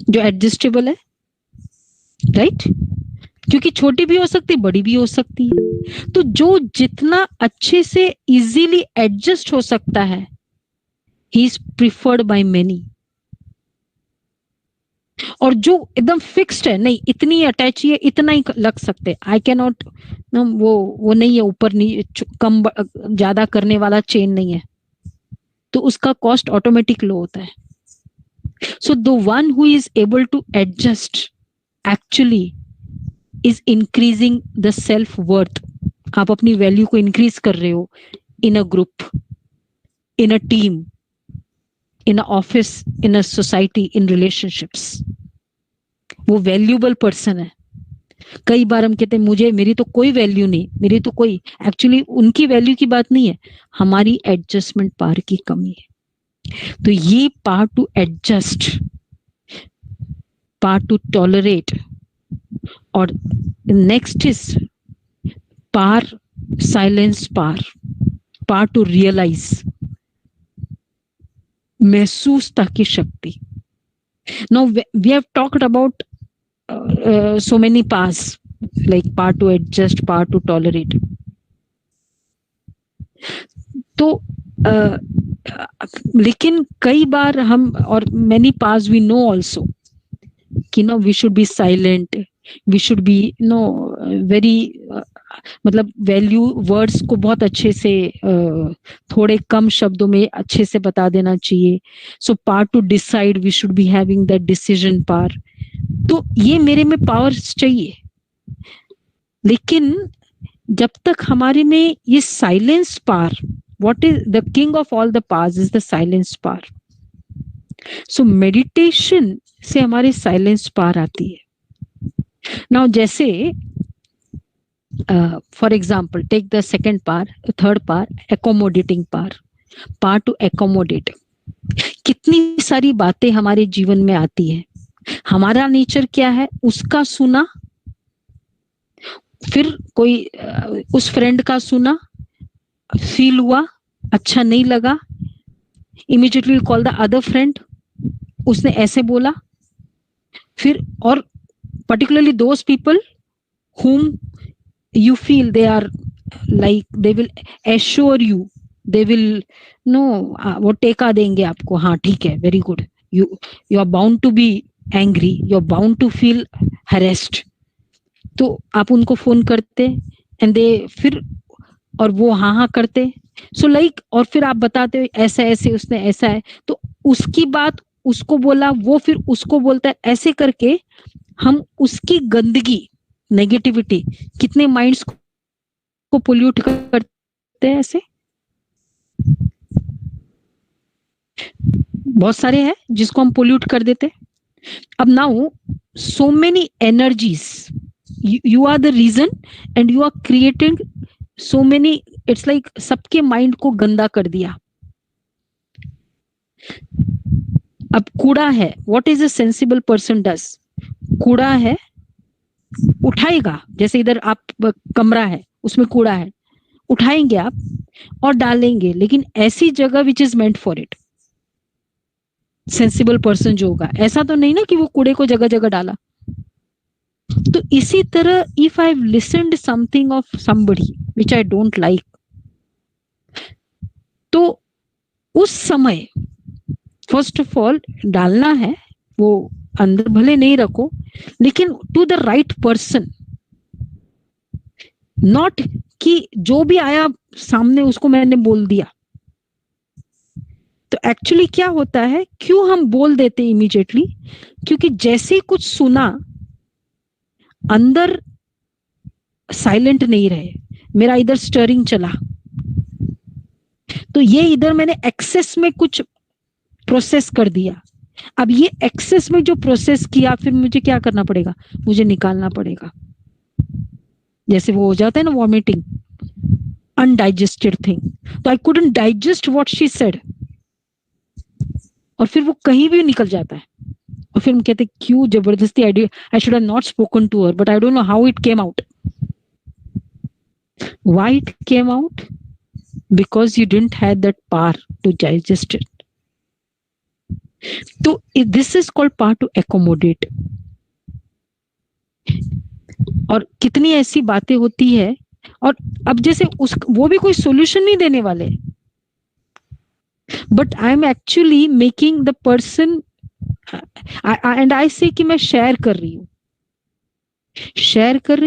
जो एडजस्टेबल है, राइट? क्योंकि छोटी भी हो सकती, बड़ी भी हो सकती है। तो जो जितना अच्छे से इजीली एडजस्ट हो सकता है, he is preferred by many. और जो एकदम फिक्स्ड है, नहीं इतनी अटैची है, इतना ही लग सकते, आई कैन नॉट, वो नहीं है, ऊपर नहीं, कम ज्यादा करने वाला चेन नहीं है, तो उसका कॉस्ट ऑटोमेटिक लो होता है। So the one who is able to adjust actually is increasing the self worth. आप अपनी वैल्यू को इंक्रीज कर रहे हो in a group, in a team, in an office, in a society, in relationships. वो valuable person है। कई बार हम कहते हैं मुझे, मेरी तो कोई वैल्यू नहीं, मेरी तो कोई, एक्चुअली उनकी वैल्यू की बात नहीं है, हमारी एडजस्टमेंट पावर की कमी है। तो ये power to adjust, power to tolerate, और next is power, silence power, power to realise, महसूसता की शक्ति। Now we have talked about so many powers, like power to adjust, power to tolerate. तो लेकिन कई बार हम, और many powers we know also, कि no we should be silent, we should be very मतलब वैल्यू वर्ड्स को बहुत अच्छे से थोड़े कम शब्दों में अच्छे से बता देना चाहिए। So power to decide, we should be having that decision power. तो ये मेरे में पावर्स चाहिए, लेकिन जब तक हमारे में ये silence power, what is the king of all the powers is the silence power. So meditation से हमारी साइलेंस पावर आती है। नाउ जैसे for example, take the second power, third power, accommodating power. Part to accommodate. कितनी सारी बातें हमारे जीवन में आती है, हमारा नेचर क्या है, उसका सुना, फिर कोई उस फ्रेंड का सुना, फील हुआ, अच्छा नहीं लगा, immediately call the other friend, उसने ऐसे बोला, फिर और particularly those people whom you feel they are like they will assure you, they will no वो टेका देंगे आपको, हाँ ठीक है, very good, you are bound to be angry, you are bound to feel harassed, तो आप उनको फोन करते and they फिर और वो हाँ करते, so like और फिर आप बताते हो ऐसा ऐसे उसने ऐसा है, तो उसकी बात उसको बोला, वो फिर उसको बोलता है, ऐसे करके हम उसकी गंदगी, नेगेटिविटी कितने माइंड्स को पोल्यूट करते हैं। ऐसे बहुत सारे हैं जिसको हम पोल्यूट कर देते। अब now so many energies, you are the reason and you are creating so many, it's like सबके माइंड को गंदा कर दिया। अब कूड़ा है, what is a sensible person does, कूड़ा है उठाएगा, जैसे इधर आप कमरा है उसमें कूड़ा है, उठाएंगे आप और डालेंगे, लेकिन ऐसी जगह which is meant for it. Sensible person जो होगा, ऐसा तो नहीं ना कि वो कूड़े को जगह जगह डाला। तो इसी तरह if I have listened something of somebody which I don't like, तो उस समय फर्स्ट ऑफ ऑल डालना है, वो अंदर भले नहीं रखो, लेकिन to the right person, not कि जो भी आया सामने उसको मैंने बोल दिया। तो एक्चुअली क्या होता है, क्यों हम बोल देते इमीडिएटली, क्योंकि जैसे कुछ सुना अंदर साइलेंट नहीं रहे, मेरा इधर स्टरिंग चला, तो ये इधर मैंने एक्सेस में कुछ प्रोसेस कर दिया। अब ये एक्सेस में जो प्रोसेस किया, फिर मुझे क्या करना पड़ेगा, मुझे निकालना पड़ेगा। जैसे वो हो जाता है ना वॉमिटिंग, अनडाइजेस्टेड थिंग, तो I couldn't digest what she said, और फिर वो कहीं भी निकल जाता है, और फिर हम कहते क्यों जबरदस्ती, I should have not spoken to her, but I don't know how it came out, why it came out, because you didn't have that power to digest it. तो this is called part to accommodate. और कितनी ऐसी बातें होती है, और अब जैसे वो भी कोई सॉल्यूशन नहीं देने वाले, but I am actually making the person, and I say कि मैं शेयर कर रही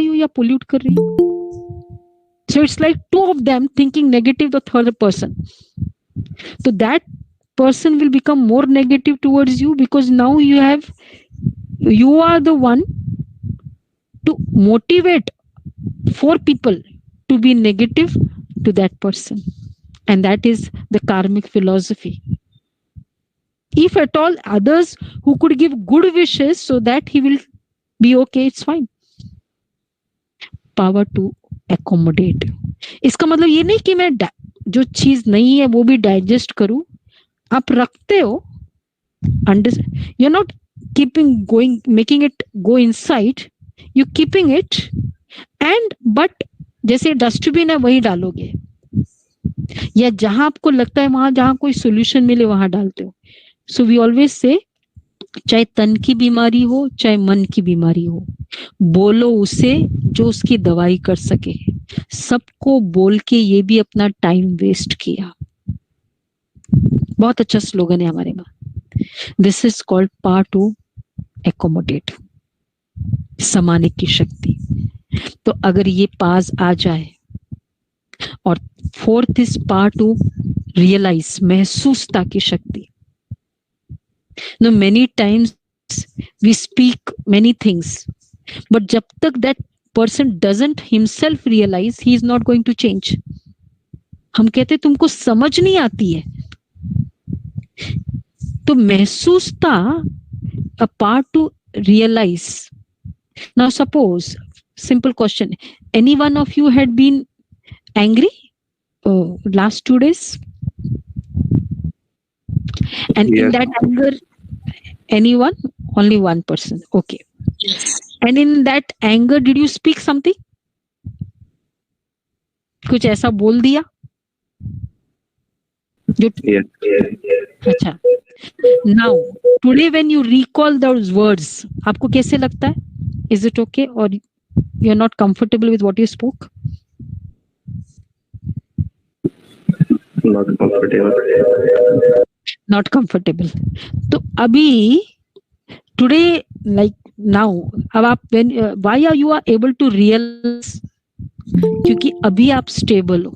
हूँ या पोल्यूट कर रही हूँ। So it's like two of them thinking negative the third person, तो that person will become more negative towards you, because now you are the one to motivate 4 people to be negative to that person, and that is the karmic philosophy. If at all others who could give good wishes so that he will be okay, it's fine. Power to accommodate, इसका मतलब ये नहीं कि मैं जो चीज नहीं है वो भी डाइजेस्ट करूं। आप रखते हो, you're not making it go inside, you keeping it, and but जैसे डस्टबिन है वही डालोगे, या जहां आपको लगता है वहां जहां कोई सोल्यूशन मिले वहां डालते हो। सो वी ऑलवेज से, चाहे तन की बीमारी हो चाहे मन की बीमारी हो, बोलो उसे जो उसकी दवाई कर सके। सबको बोल के ये भी अपना टाइम वेस्ट किया। बहुत अच्छा स्लोगन है हमारे में, this is called power to accommodate, समाने की शक्ति। तो अगर ये पास आ जाए, और 4th is power to realise, महसूसता की शक्ति। No many times we speak many things, but जब तक that person doesn't himself realise, he is not going to change. हम कहते तुमको समझ नहीं आती है, तो महसूसता, a part to realize. Now suppose, simple question, any one of you had been angry last 2 days? And in Yes. that anger, anyone? Only one person. Okay. And in that anger, did you speak something? कुछ ऐसा बोल दिया जो Yes. अच्छा. Now today when you recall those words, आपको कैसे लगता है? Is it okay or you're not comfortable with what you spoke? Not comfortable. Not comfortable. तो अभी today like now अब आप when why are you are able to realize? क्योंकि अभी आप स्टेबल हो.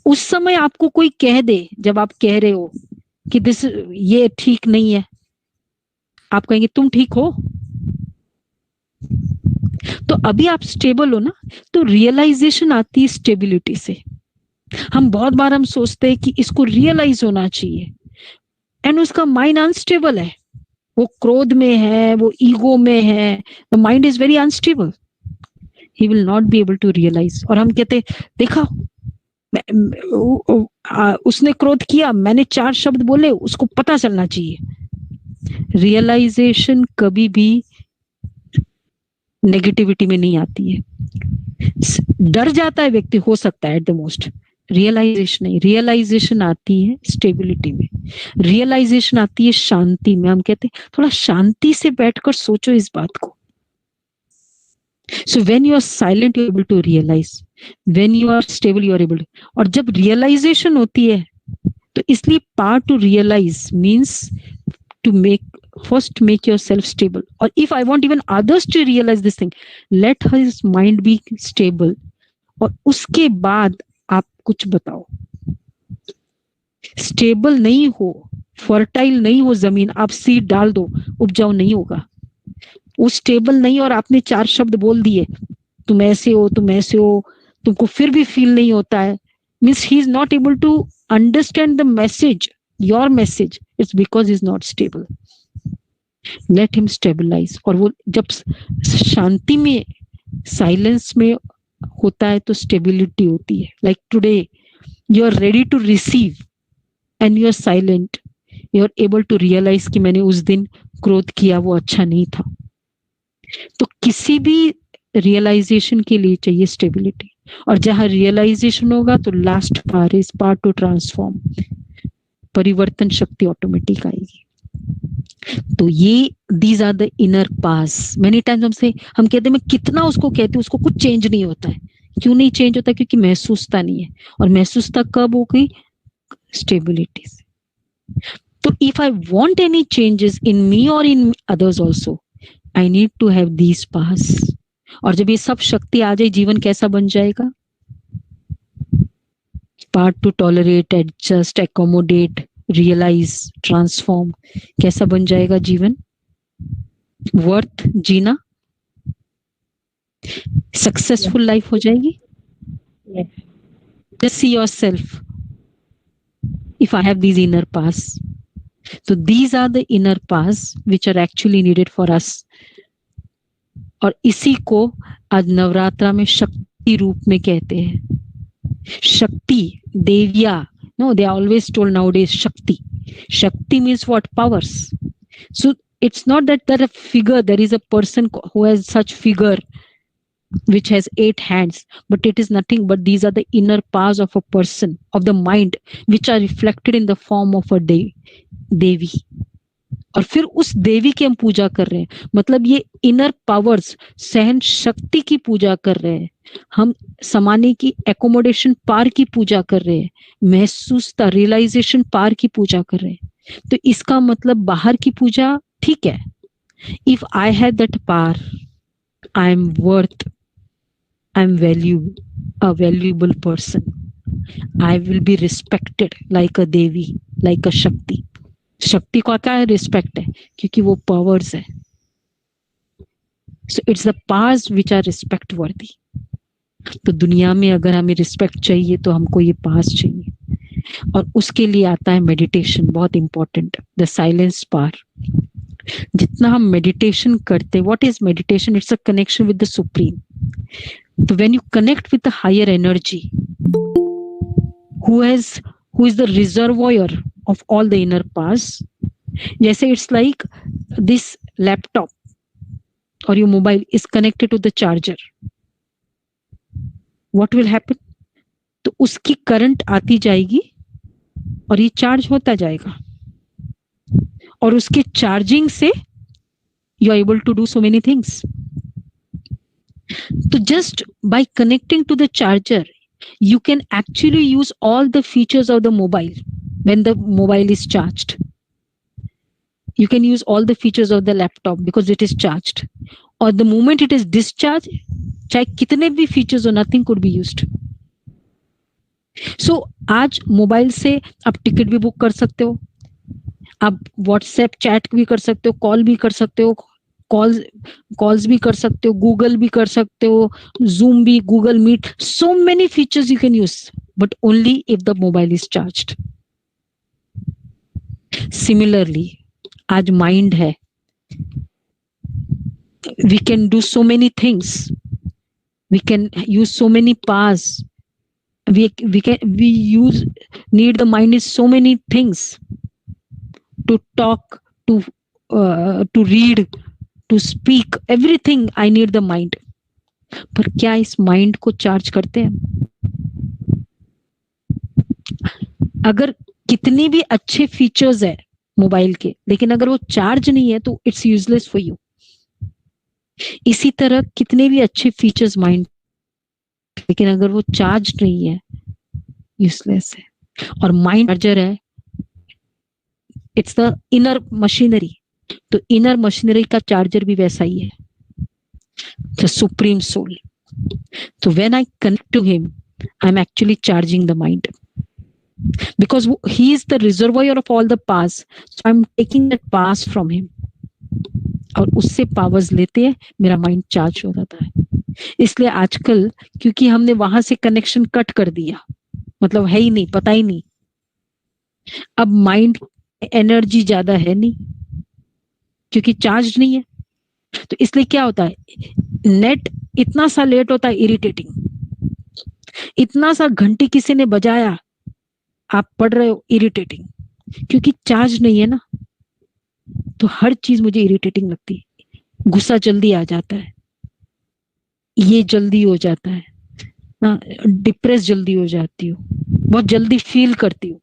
उस समय आपको कोई कह दे, जब आप कह रहे हो कि दिस ये ठीक नहीं है, आप कहेंगे तुम ठीक हो. तो अभी आप स्टेबल हो ना, तो रियलाइजेशन आती है स्टेबिलिटी से. हम बहुत बार हम सोचते हैं कि इसको रियलाइज होना चाहिए, एंड उसका माइंड अनस्टेबल है, वो क्रोध में है, वो ईगो में है, the mind is very unstable. He will not be able to realise. और हम कहते देखा उसने क्रोध किया, मैंने 4 शब्द बोले, उसको पता चलना चाहिए. रियलाइजेशन कभी भी नेगेटिविटी में नहीं आती है. डर जाता है व्यक्ति, हो सकता है एट द मोस्ट. रियलाइजेशन नहीं, रियलाइजेशन आती है स्टेबिलिटी में, रियलाइजेशन आती है शांति में. हम कहते हैं थोड़ा शांति से बैठकर सोचो इस बात को. So when you are silent, you are able to realize. When you are stable, you are able to. और जब realization होती है, तो इसलिए part to realize means to first make yourself stable. Or if I want even others to realize this thing, let his mind be stable. और उसके बाद आप कुछ बताओ. Stable नहीं हो, fertile नहीं हो जमीन, आप सीड डाल दो, उपजाऊ नहीं होगा. वो स्टेबल नहीं और आपने 4 शब्द बोल दिए, तुम ऐसे हो, तुम ऐसे हो, तुमको फिर भी फील नहीं होता है, means he is not able to understand the message, your message. It's because he is not stable. Let him stabilise. और वो जब शांति में, साइलेंस में होता है तो स्टेबिलिटी होती है. Like today you are ready to receive and you are silent. You are able to realise कि मैंने उस दिन क्रोध किया, वो अच्छा नहीं था. तो किसी भी रियलाइजेशन के लिए चाहिए स्टेबिलिटी. और जहां रियलाइजेशन होगा तो last part is part to transform. परिवर्तन शक्ति ऑटोमेटिक आएगी. तो ये these are the inner pass. Many times हम कहते हैं, मैं कितना उसको कहती हूँ, उसको कुछ चेंज नहीं होता है. क्यों नहीं चेंज होता? क्योंकि महसूसता नहीं है. और महसूसता कब हो गई? स्टेबिलिटी से. तो if I want any changes in me और in others also, I need to have these paths. और जब ये सब शक्ति आ जाए, जीवन कैसा बन जाएगा? Part to tolerate, adjust, accommodate, realize, transform. कैसा बन जाएगा जीवन? Worth जीना, सक्सेसफुल लाइफ हो जाएगी. Yes. Just see yourself. If I have these inner paths, so these are the inner paths which are actually needed for us. और इसी को आज नवरात्रा में शक्ति रूप में कहते हैं. शक्ति, देविया, no, they are always told nowadays Shakti. Shakti means what? Powers. So it's not that there a figure, there is a person who has such figure which has 8 hands, but it is nothing but these are the inner powers of a person, of the mind, which are reflected in the form of a देवी. और फिर उस देवी की हम पूजा कर रहे हैं. मतलब ये इनर पावर्स, सहन शक्ति की पूजा कर रहे हैं हम, समाने की, एकोमोडेशन पार की पूजा कर रहे हैं, महसूसता, रियलाइजेशन पार की पूजा कर रहे हैं. तो इसका मतलब बाहर की पूजा ठीक है. If I have that power, I am worth, I am a valuable person, I will be respected like a Devi, like अ शक्ति. शक्ति का क्या है? रिस्पेक्ट है, क्योंकि वो पावर्स है. So it's the powers which are respect worthy. तो दुनिया में अगर हमें रिस्पेक्ट चाहिए तो हमको ये पावर्स चाहिए. और उसके लिए आता है मेडिटेशन, बहुत इंपॉर्टेंट, द साइलेंस पावर. जितना हम मेडिटेशन करते, what is meditation? It's a connection with the supreme. तो when you connect with the higher energy, who is the reservoir of all the inner powers. जैसे it's like this laptop or your mobile is connected to the charger. What will happen? तो उसकी current आती जाएगी और ये charge होता जाएगा, और उसके चार्जिंग से you are able to do so many things. So just by connecting to the charger, you can actually use all the features of the mobile when the mobile is charged. You can use all the features of the laptop because it is charged. Or the moment it is discharged, चाहे कितने भी features हो, nothing could be used. So आज mobile से आप ticket भी book कर सकते हो, आप व्हाट्सएप चैट भी कर सकते हो, कॉल भी कर सकते हो, कॉल्स भी कर सकते हो, गूगल भी कर सकते हो, जूम भी, Google Meet, so many features you can use, but only if the mobile is charged. Similarly, आज माइंड है, we can do so many things, we can use so many powers, we need the mind is so many things to talk, to read, to speak, everything I need the mind. पर क्या इस mind को charge करते हैं? अगर कितनी भी अच्छे फीचर्स है मोबाइल के, लेकिन अगर वो चार्ज नहीं है तो इट्स यूजलेस फॉर यू. इसी तरह कितने भी अच्छे फीचर्स माइंड, लेकिन अगर वो चार्ज नहीं है, यूजलेस है. और माइंड चार्जर है, इट्स द इनर मशीनरी. तो इनर मशीनरी का चार्जर भी वैसा ही है, द सुप्रीम सोल. तो when I connect to him, I am actually charging the mind, because he is the reservoir of all the powers, so I'm taking that powers from him. और उससे powers लेते हैं, मेरा mind charge हो जाता है. इसलिए आजकल क्योंकि हमने वहां से कनेक्शन कट कर दिया, मतलब है ही नहीं, पता ही नहीं, अब माइंड एनर्जी ज्यादा है नहीं क्योंकि चार्ज नहीं है. तो इसलिए क्या होता है, नेट इतना सा लेट होता है, इरिटेटिंग. इतना सा घंटी किसी ने बजाया, आप पढ़ रहे हो, इरिटेटिंग, क्योंकि चार्ज नहीं है ना. तो हर चीज मुझे इरिटेटिंग लगती है. गुस्सा जल्दी आ जाता है, ये जल्दी हो जाता है, डिप्रेस जल्दी हो जाती हूँ, बहुत जल्दी फील करती हूँ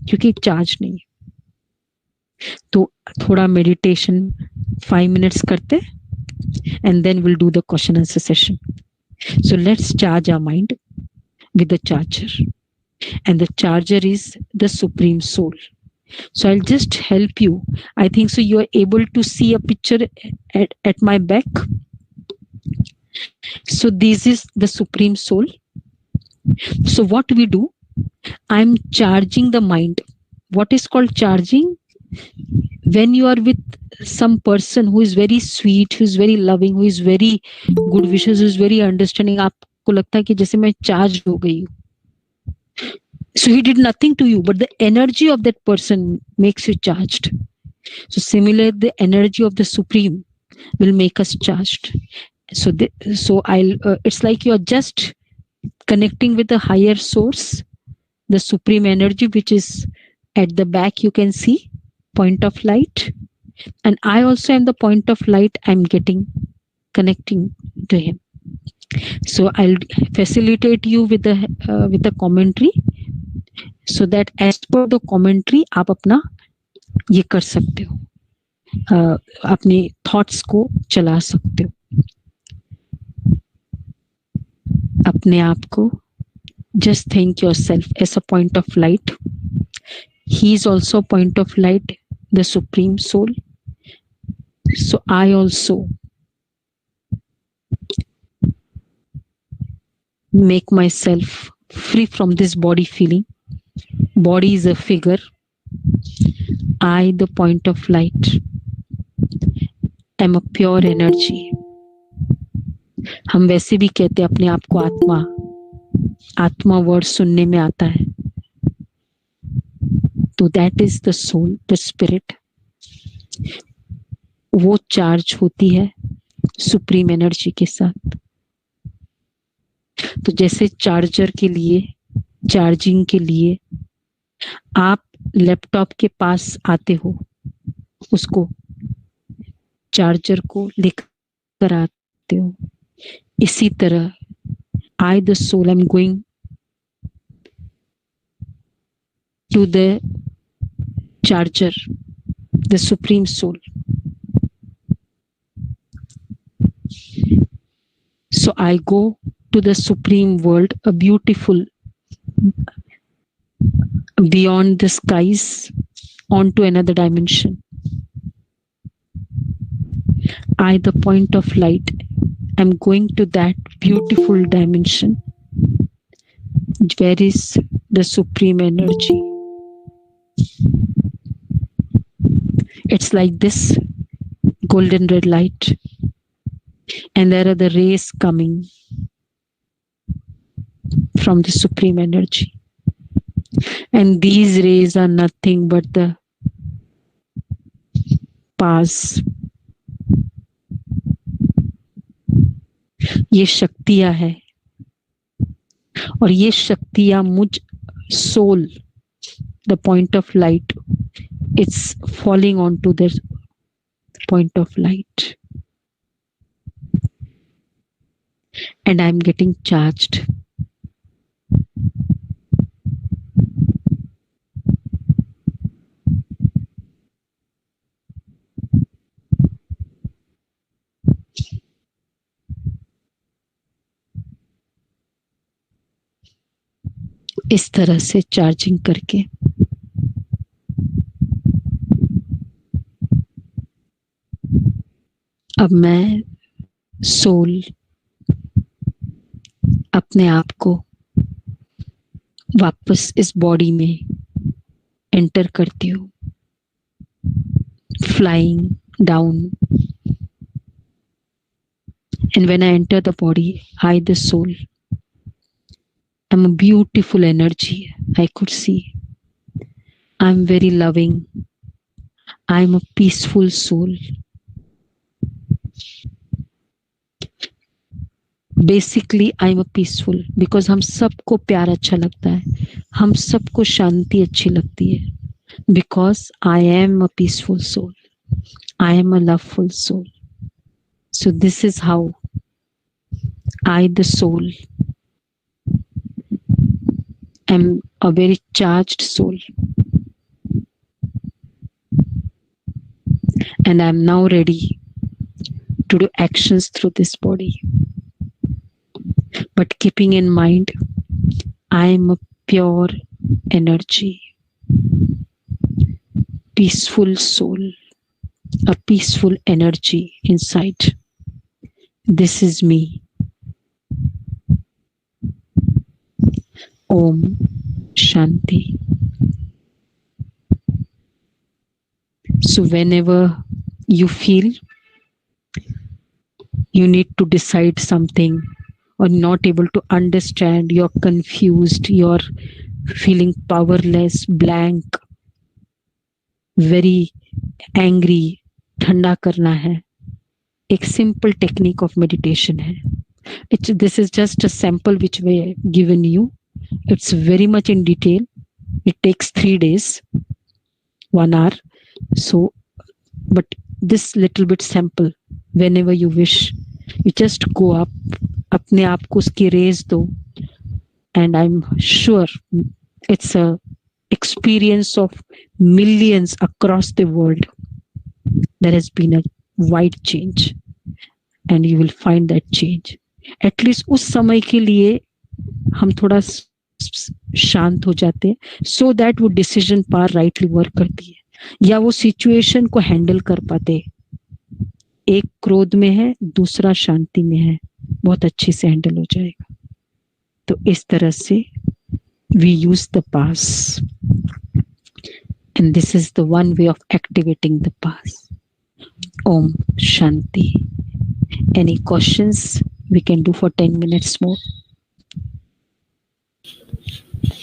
क्योंकि चार्ज नहीं है. तो थोड़ा मेडिटेशन 5 मिनट्स करते and then will do the question answer session. So let's charge our mind with the charger, and the charger is the supreme soul. So I'll just help you. I think so you are able to see a picture at my back. So this is the supreme soul. So what we do, I'm charging the mind. What is called charging? When you are with some person who is very sweet, who is very loving, who is very good wishes, who is very understanding, आपको लगता है कि जैसे मैं charge हो गई हूँ. So he did nothing to you, but the energy of that person makes you charged. So similarly, the energy of the Supreme will make us charged. So it's like you are just connecting with the higher source, the Supreme energy, which is at the back. You can see point of light, and I also am the point of light. I'm connecting to him. So I'll facilitate you with the commentary, so that as per the commentary आप अपना ये कर सकते हो, अपने thoughts को चला सकते हो. अपने आप को just think yourself as a point of light. He is also a point of light, the supreme soul. So I also make myself free from this body feeling. Body is a figure. I, the point of light, am a pure energy. हम वैसे भी कहते हैं अपने आप को आत्मा. आत्मा वर्ड सुनने में आता है. तो that is the soul, the spirit. वो चार्ज होती है सुप्रीम एनर्जी के साथ. तो जैसे चार्जर के लिए, चार्जिंग के लिए आप लैपटॉप के पास आते हो, उसको चार्जर को लेकर आते हो, इसी तरह I the soul am going to the charger, the supreme soul. So I go to the supreme world, a beautiful, beyond the skies, onto another dimension. I, the point of light, am going to that beautiful dimension where is the supreme energy. It's like this golden red light, and there are the rays coming from the supreme energy, and these rays are nothing but the paths. ये शक्तियां है और ये शक्तियां मुझ soul, the point of light, it's falling onto the point of light, and I'm getting charged. इस तरह से चार्जिंग करके अब मैं सोल अपने आप को वापस इस बॉडी में एंटर करती हूँ, flying down, and when I enter the body, I the soul am a beautiful energy. I could see I'm very loving, I'm a peaceful soul. Basically I'm a peaceful because हम सबको प्यार अच्छा लगता है, हम सबको शांति अच्छी लगती है, because I am a peaceful soul, I am a loveful soul. So this is how I the soul am a very charged soul, and I am now ready to do actions through this body, but keeping in mind I am a pure energy, peaceful soul, a peaceful energy inside. This is me. Om Shanti. So whenever you feel you need to decide something or not able to understand, you're confused, you're feeling powerless, blank, very angry, ठंडा करना है, एक simple technique of meditation है. This is just a sample which we have given you. It's very much in detail. It takes 3 days, 1 hour. So, but this little bit sample, whenever you wish, you just go up, अपने आप को उसकी raise दो, and I'm sure it's a experience of millions across the world. There has been a wide change, and you will find that change. At least उस समय के लिए हम थोड़ा शांत हो जाते हैं, so that वो decision पार rightly work करती है, या वो situation को handle कर पाते. एक क्रोध में है, दूसरा शांति में है, बहुत अच्छे से हैंडल हो जाएगा. तो इस तरह से we use the pass, and this is the one way of activating the pass. Om Shanti. Any questions? We can do for 10 minutes more.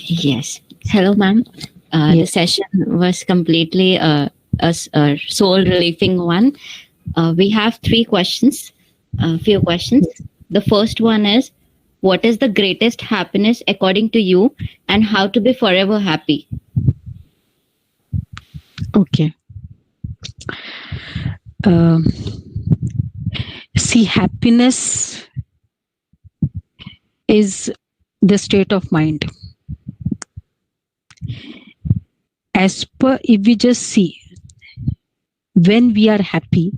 Yes. Hello, ma'am. The Yes. session was completely a soul relieving one. We have 3 questions, few questions. The first one is, what is the greatest happiness according to you, and how to be forever happy? Okay. See, happiness is the state of mind. As per, if we just see, when we are happy,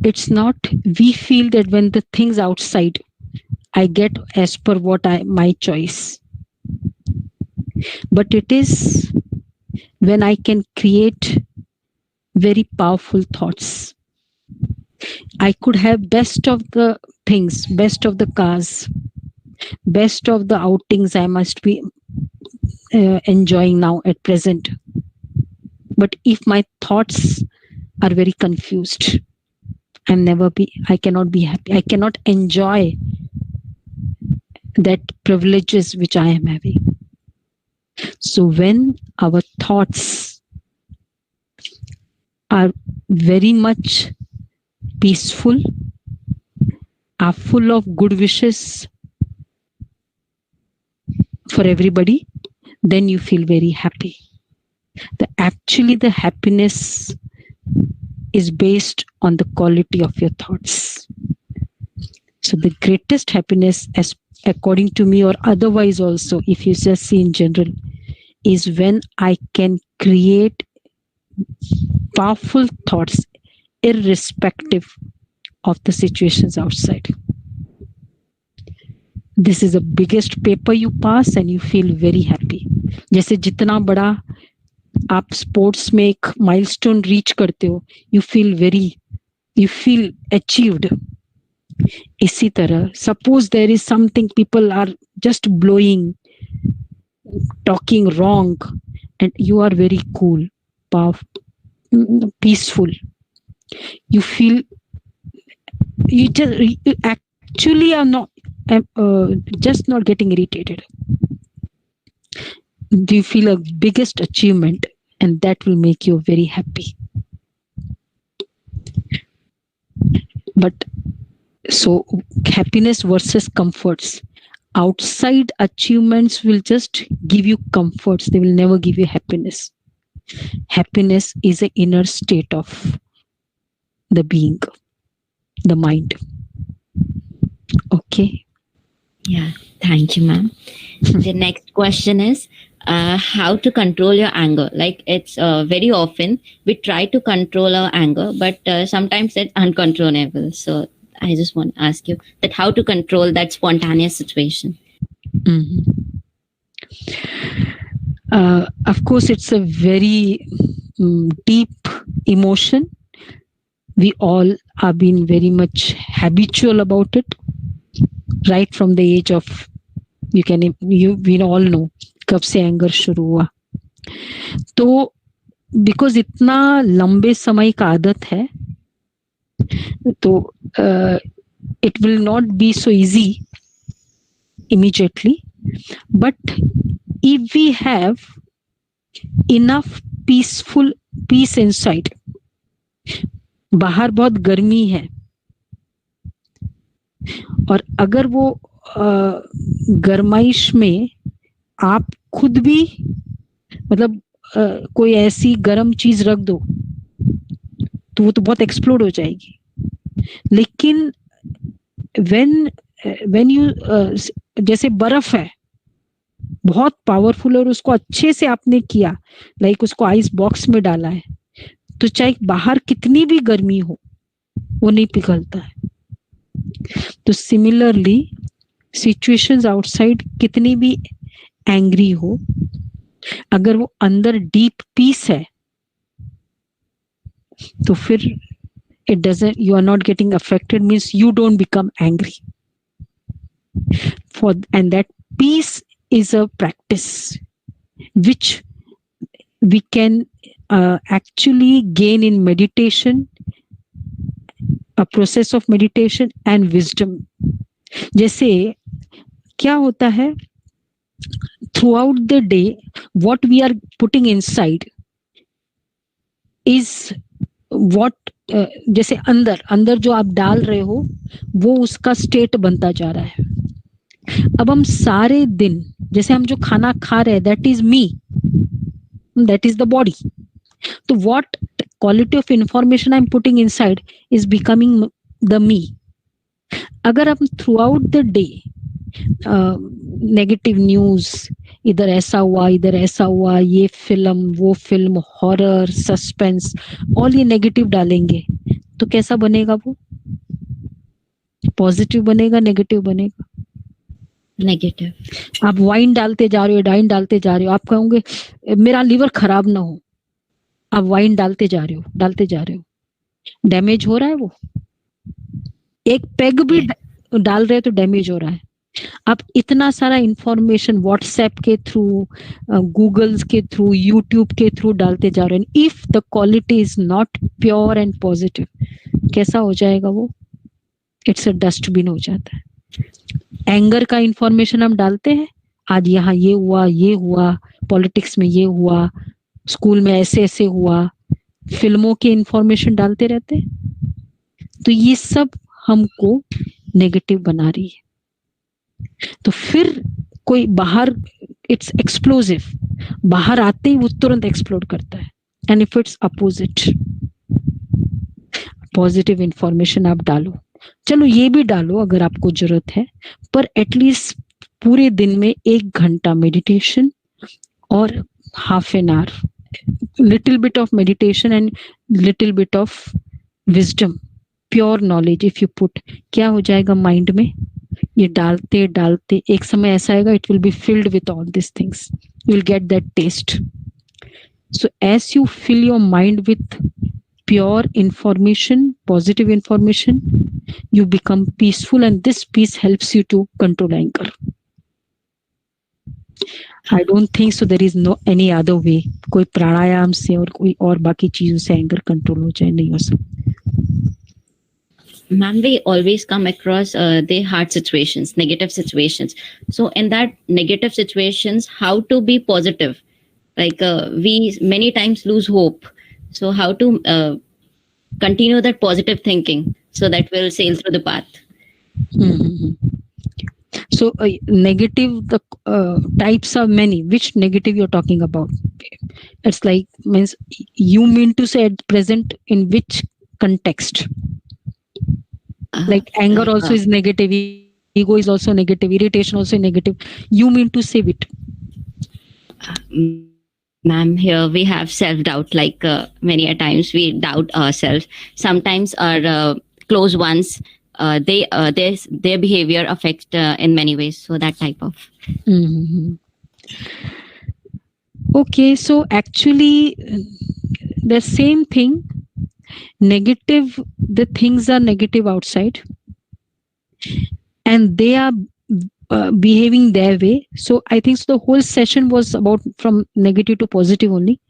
it's not, we feel that when the things outside, I get as per what my choice. But it is when I can create very powerful thoughts. I could have best of the things, best of the cars, best of the outings I must be enjoying now at present. But if my thoughts are very confused, I cannot be happy. I cannot enjoy that privileges which I am having. So when our thoughts are very much peaceful, are full of good wishes for everybody, then you feel very happy. Actually, the happiness is based on the quality of your thoughts. So the greatest happiness, as according to me or otherwise also, if you just see in general, is when I can create powerful thoughts irrespective of the situations outside. This is the biggest paper you pass and you feel very happy. जैसे जितना बड़ा आप sports में एक milestone reach करते हो, you feel achieved. इसी तरह, suppose there is something people are just blowing, talking wrong, and you are very cool, powerful, peaceful. You feel, you actually are not, just not getting irritated. Do you feel a biggest achievement, and that will make you very happy. But so happiness versus comforts. Outside achievements will just give you comforts. They will never give you happiness. Happiness is an inner state of the being, the mind. Okay. Yeah, thank you, ma'am. The next question is how to control your anger. Like, it's very often we try to control our anger, but sometimes it's uncontrollable. So I just want to ask you that how to control that spontaneous situation. Of course, it's a very deep emotion. We all have been very much habitual about it, right from the age of, we all know कब से anger शुरू हुआ. तो because इतना लंबे समय का आदत है, तो it will not be so easy immediately, but if we have enough peace inside, बाहर बहुत गर्मी है और अगर वो गरमाइश में आप खुद भी मतलब कोई ऐसी गर्म चीज रख दो तो वो तो बहुत एक्सप्लोड हो जाएगी. लेकिन when you जैसे बर्फ है बहुत पावरफुल और उसको अच्छे से आपने किया, लाइक उसको आइस बॉक्स में डाला है, तो चाहे बाहर कितनी भी गर्मी हो वो नहीं पिघलता है. तो सिमिलरली सिचुएशंस आउटसाइड कितनी भी एंग्री हो, अगर वो अंदर डीप पीस है तो फिर it doesn't, you are not getting affected, means you don't become angry. And that peace is a practice which we can actually gain in meditation, a process of meditation and wisdom. जैसे क्या होता है, throughout the day what we are putting inside is what जैसे अंदर जो आप डाल रहे हो वो उसका स्टेट बनता जा रहा है. अब हम सारे दिन जैसे हम जो खाना खा रहे हैं, that is me, that is the body. तो what quality of information I'm putting inside is becoming the me. अगर हम throughout the day negative news, इधर ऐसा हुआ, इधर ऐसा हुआ, ये फिल्म, वो फिल्म, हॉरर, सस्पेंस, ऑल ये नेगेटिव डालेंगे तो कैसा बनेगा वो? पॉजिटिव बनेगा, नेगेटिव बनेगा? नेगेटिव। आप वाइन डालते जा रहे हो, डाइन डालते जा रहे हो, आप कहोगे मेरा लीवर खराब ना हो, आप वाइन डालते जा रहे हो, डालते जा रहे हो, डैमेज हो रहा है वो। एक पेग भी डाल रहे हो तो डैमेज हो रहा है। आप इतना सारा इंफॉर्मेशन व्हाट्सएप के थ्रू, गूगल के थ्रू, यूट्यूब के थ्रू डालते जा रहे हैं। If the quality is not pure and positive, कैसा हो जाएगा वो? इट्स अ डस्टबिन हो जाता है। एंगर का इंफॉर्मेशन हम डालते हैं, आज यहाँ ये हुआ, ये हुआ, पॉलिटिक्स में ये हुआ, स्कूल में ऐसे ऐसे हुआ, फिल्मों के इंफॉर्मेशन डालते रहते हैं, तो ये सब हमको नेगेटिव बना रही है। तो फिर कोई बाहर, इट्स एक्सप्लोसिव, बाहर आते ही वो तुरंत एक्सप्लोड करता है। And if it's opposite, positive information आप डालो, चलो ये भी डालो अगर आपको जरूरत है, पर एटलीस्ट पूरे दिन में 1 घंटा मेडिटेशन और half an hour, little bit of meditation and little bit of wisdom, pure knowledge if you put, क्या हो जाएगा माइंड में? ये डालते डालते एक समय ऐसा आएगा, it will be filled with all this things, you will get that taste. So as you fill your mind with pure information, positive information, you become peaceful, and this peace helps you to control anger. I don't think so there is no any other way, कोई प्राणायाम से और कोई और बाकी चीजों से anger control हो जाए, नहीं हो सकता। Ma'am, we always come across the hard situations, negative situations. So in that negative situations, how to be positive? Like we many times lose hope. So how to continue that positive thinking so that we'll sail through the path? So negative, the types are many. Which negative you're talking about? It's like, means you mean to say at present in which context? Like anger also is negative, ego is also negative, irritation also negative. You mean to say it? Ma'am, here we have self-doubt, like many a times we doubt ourselves. Sometimes our close ones, their behavior affects in many ways. So that type of. Okay, so actually the same thing, negative, the things are negative outside and they are behaving their way. So I think so the whole session was about from negative to positive only.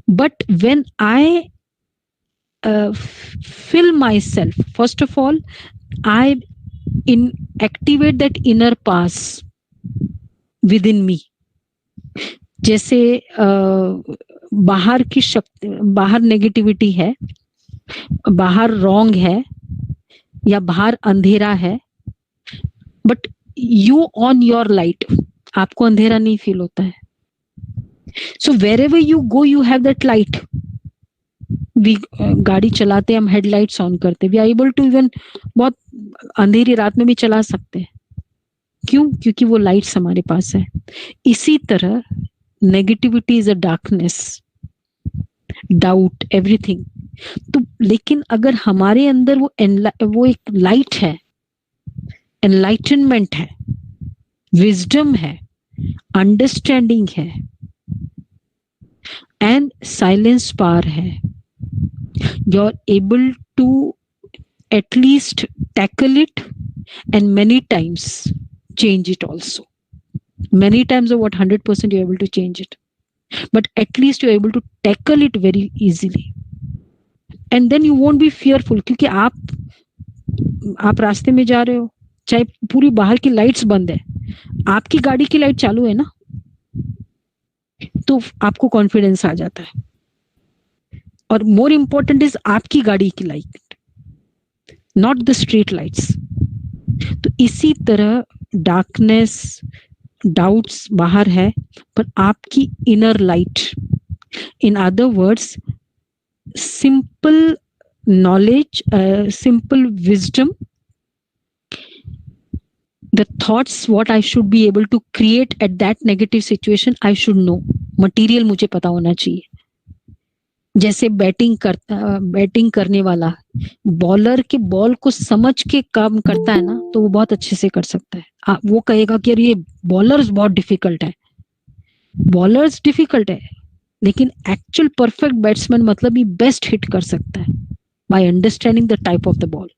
But when I fill myself, first of all, I activate that inner pass within me. जैसे बाहर की शक्ति, बाहर negativity है, बाहर wrong है या बाहर अंधेरा है, but you on your light, आपको अंधेरा नहीं फील होता है। So wherever you go, you have that light. We गाड़ी चलाते हैं, हम हेडलाइट्स ऑन करते हैं, we are able to even बहुत अंधेरी रात में भी चला सकते हैं। क्यों? क्योंकि वो लाइट्स हमारे पास है। इसी तरह negativity is a darkness, doubt, everything. तो लेकिन अगर हमारे अंदर वो एक लाइट है, एनलाइटनमेंट है, विजडम है, अंडरस्टैंडिंग है एंड साइलेंस पावर है, you are able to at least tackle it and many times change it also. Many times or what 100% you're able to change it, but at least you're able to tackle it very easily, and then you won't be fearful. क्योंकि आप रास्ते में जा रहे हो, चाहे पूरी बाहर की लाइट्स बंद है, आपकी गाड़ी की लाइट चालू है ना, तो आपको कॉन्फिडेंस आ जाता है। और मोर इम्पोर्टेंट इज आपकी गाड़ी की light, not the street lights. तो इसी तरह डार्कनेस, डाउट्स बाहर है, पर आपकी inner light, In other words, simple knowledge, simple wisdom, the thoughts what I should be able to create at that negative situation, I should know. Material मुझे पता होना चाहिए. जैसे बैटिंग करने वाला बॉलर के बॉल को समझ के काम करता है ना, तो वो बहुत अच्छे से कर सकता है. वो कहेगा कि ये बॉलर्स बहुत डिफिकल्ट है. बॉलर्स डिफिकल्ट है, लेकिन एक्चुअल परफेक्ट बैट्समैन मतलब ये बेस्ट हिट कर सकता है by understanding the type of the ball.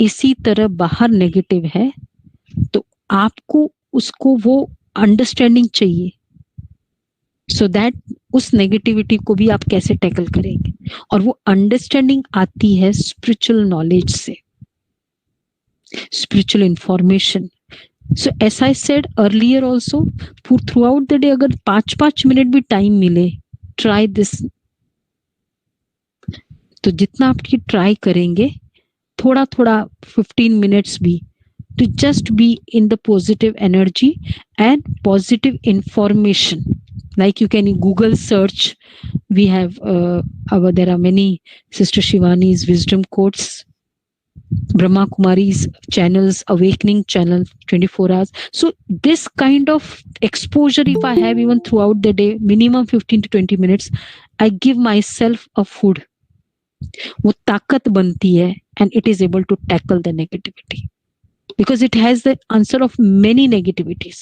इसी तरह बाहर नेगेटिव है तो आपको उसको वो अंडरस्टैंडिंग चाहिए, सो दैट उस नेगेटिविटी को भी आप कैसे टैकल करेंगे. और वो अंडरस्टैंडिंग आती है स्पिरिचुअल नॉलेज से, spiritual information. So S I said earlier also, through out the day अगर 5-5 मिनट भी टाइम मिले, ट्राई दिस. तो जितना आप ट्राई करेंगे, थोड़ा थोड़ा 15 मिनट्स भी, to just be in the positive energy and positive information. Like you can Google search, we have there are many Sister Shivani's wisdom quotes, Brahma Kumari's channels, awakening channel 24 hours. So this kind of exposure, if I have even throughout the day, minimum 15 to 20 minutes, I give myself a food. वो ताकत बनती है and it is able to tackle the negativity. Because it has the answer of many negativities.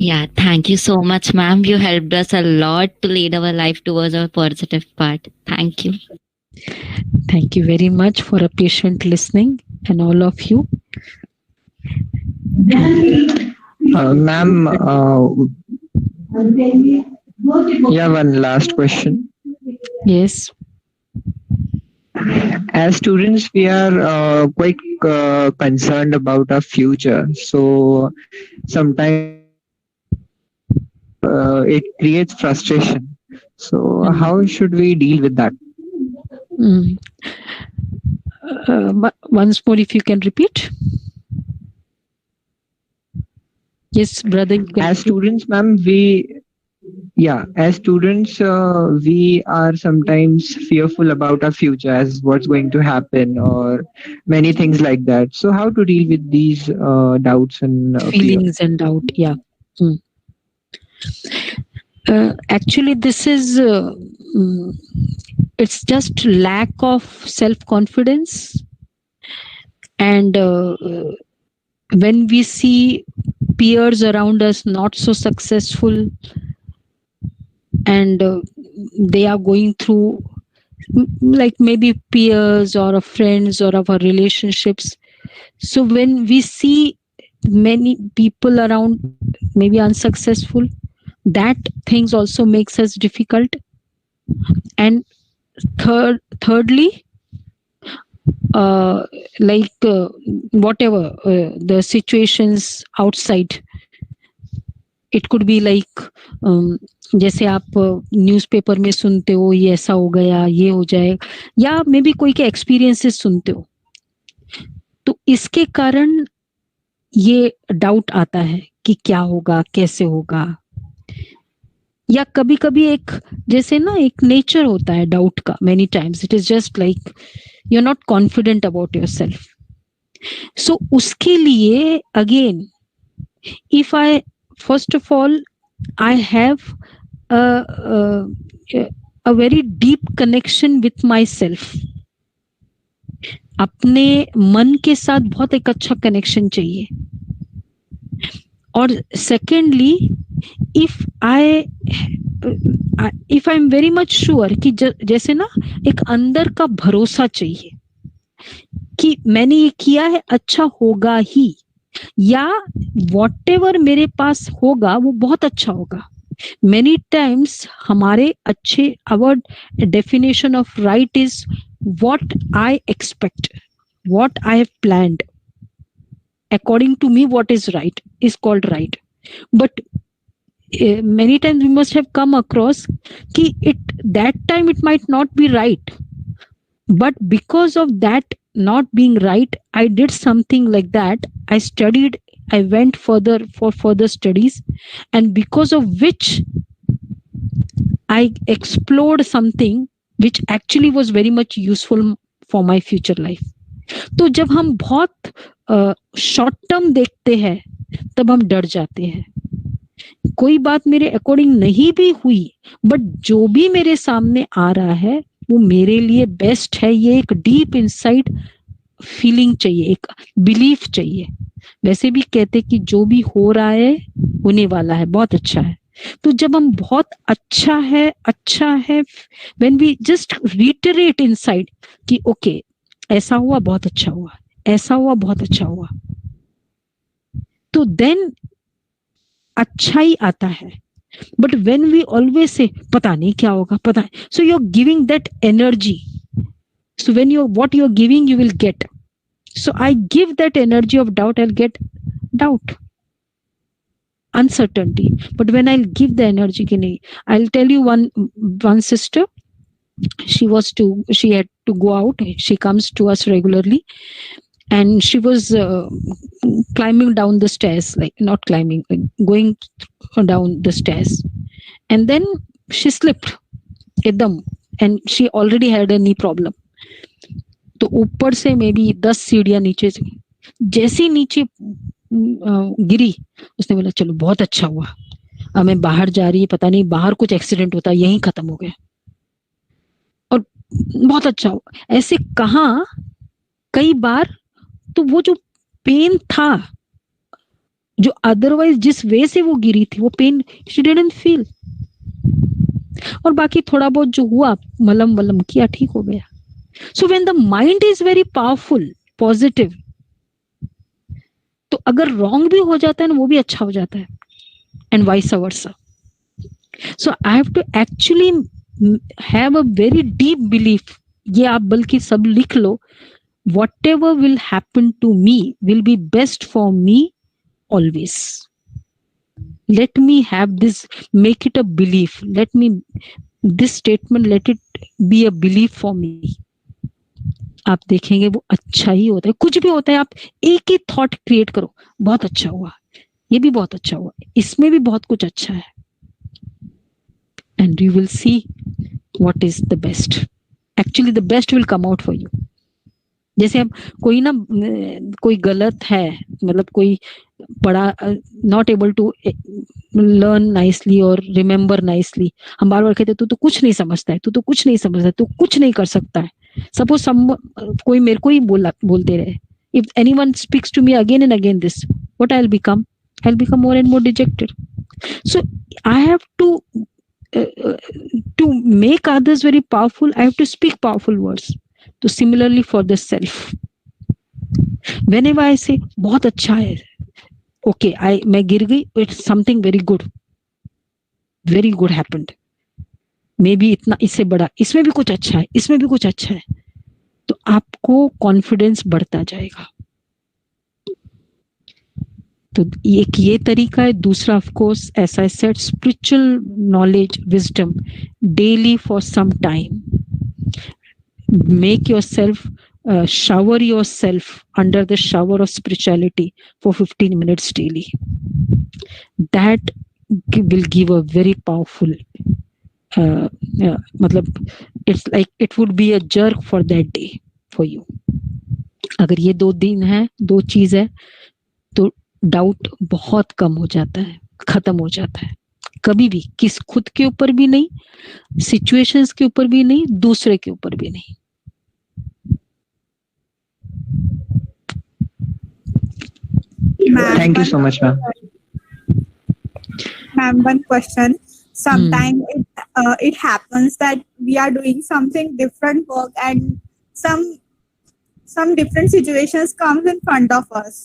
Yeah, thank you so much, ma'am. You helped us a lot to lead our life towards our positive part. Thank you. Thank you very much for a patient listening, and all of you. Ma'am, one last question. Yes. As students, we are quite concerned about our future. So sometimes it creates frustration. So how should we deal with that? Once more, if you can repeat. Yes, brother. As students, ma'am, as students, we are sometimes fearful about our future, as what's going to happen, or many things like that. So how to deal with these doubts and feelings and doubt? Yeah. Actually, this is it's just lack of self-confidence, and when we see peers around us not so successful, and they are going through, like maybe peers or friends or our relationships. So when we see many people around maybe unsuccessful, that things also makes us difficult. And thirdly, whatever the situations outside, it could be like जैसे आप newspaper में सुनते हो ये ऐसा हो गया, ये हो जाए, या मे बी कोई के एक्सपीरियंसेस सुनते हो, तो इसके कारण ये डाउट आता है कि क्या होगा, कैसे होगा. या कभी कभी एक जैसे ना एक नेचर होता है डाउट का, many times it is just like you are not confident about yourself. So उसके लिए again, if I first of all I have a very deep connection with myself. अपने मन के साथ बहुत एक अच्छा कनेक्शन चाहिए. और secondly, if I am very much sure कि जैसे ना एक अंदर का भरोसा चाहिए कि मैंने ये किया है, अच्छा होगा ही, या whatever मेरे पास होगा वो बहुत अच्छा होगा. Many times हमारे अच्छे, our definition of right is what I expect, what I have planned. According to me, what is right is called right. But many times we must have come across कि that time it might not be right, but because of that not being right, I did something like that. I studied I went further for further studies, and because of which I explored something which actually was very much useful for my future life. तो जब हम बहुत short term देखते हैं तब हम डर जाते हैं. कोई बात मेरे अकॉर्डिंग नहीं भी हुई, बट जो भी मेरे सामने आ रहा है वो मेरे लिए बेस्ट है. ये एक डीप इनसाइड फीलिंग चाहिए, एक बिलीफ चाहिए. वैसे भी कहते कि जो भी हो रहा है होने वाला है, बहुत अच्छा है. तो जब हम बहुत अच्छा है, when we just retreat inside कि ओके ऐसा हुआ बहुत अच्छा हुआ, ऐसा हुआ बहुत अच्छा हुआ, तो देन अच्छा ही आता है. But when we always say पता नहीं क्या होगा, पता नहीं, so you are giving that energy. So when what you're giving, you will get. So I give that energy of doubt, I'll get doubt, uncertainty. But when I'll give the energy, I'll tell you one sister, she had to go out. She comes to us regularly, and she was climbing down the stairs, like not climbing, like going down the stairs, and then she slipped ekdam, and she already had a knee problem. तो ऊपर से may be 10 सीढ़ियां नीचे से जैसी नीचे गिरी, उसने बोला चलो बहुत अच्छा हुआ, अब मैं बाहर जा रही है, पता नहीं बाहर कुछ एक्सीडेंट होता, यहीं खत्म हो गया और बहुत अच्छा हुआ. ऐसे कहा कई बार. तो वो जो पेन था, जो अदरवाइज जिस वे से वो गिरी थी, वो पेन शी डिडंट फील. और बाकी थोड़ा बहुत जो हुआ, मलम वलम किया, ठीक हो गया. So when the mind is very powerful, positive, तो अगर wrong भी हो जाता है ना, वो भी अच्छा हो जाता है, and vice versa. So I have to actually have a very deep belief. ये आप बल्कि सब लिख लो. Whatever will happen to me will be best for me always. Let me have this, make it a belief. This statement, let it be a belief for me. आप देखेंगे वो अच्छा ही होता है. कुछ भी होता है, आप एक ही थॉट क्रिएट करो, बहुत अच्छा हुआ, ये भी बहुत अच्छा हुआ, इसमें भी बहुत कुछ अच्छा है, and you will see what is the best. Actually the best will come out for you. जैसे अब कोई गलत है, मतलब कोई पढ़ा, not able to learn nicely और रिमेम्बर नाइसली, हम बार बार कहते तू तो कुछ नहीं समझता है, तू तो कुछ नहीं समझता है, तू कुछ नहीं कर सकता है. सपोज कोई मेरे को ही बोलते रहे, if anyone speaks to me again and again this, what I will become more and more dejected. So I have to make others very powerful, I have to speak powerful words. तो similarly for the self, whenever I say बहुत अच्छा है, okay मैं गिर गई, it's something very good happened, maybe इतना, इससे बड़ा, इसमें भी कुछ अच्छा है, इसमें भी कुछ अच्छा है, तो आपको कॉन्फिडेंस बढ़ता जाएगा. तो एक ये तरीका है. दूसरा of course, as I said, spiritual knowledge, wisdom, daily for some time. Make yourself, shower yourself under the shower of spirituality for 15 minutes daily. That will give a very powerful, मतलब it's like it would be a jerk for that day for you. अगर ये 2 दिन है, 2 चीज है, तो doubt बहुत कम हो जाता है, खत्म हो जाता है. कभी भी खुद के ऊपर भी नहीं, सिचुएशंस के ऊपर भी नहीं, दूसरे के ऊपर भी नहीं. Thank you so much, ma'am. Ma'am, one question. Sometimes it happens that we are doing something different work and some different situations comes in front of us.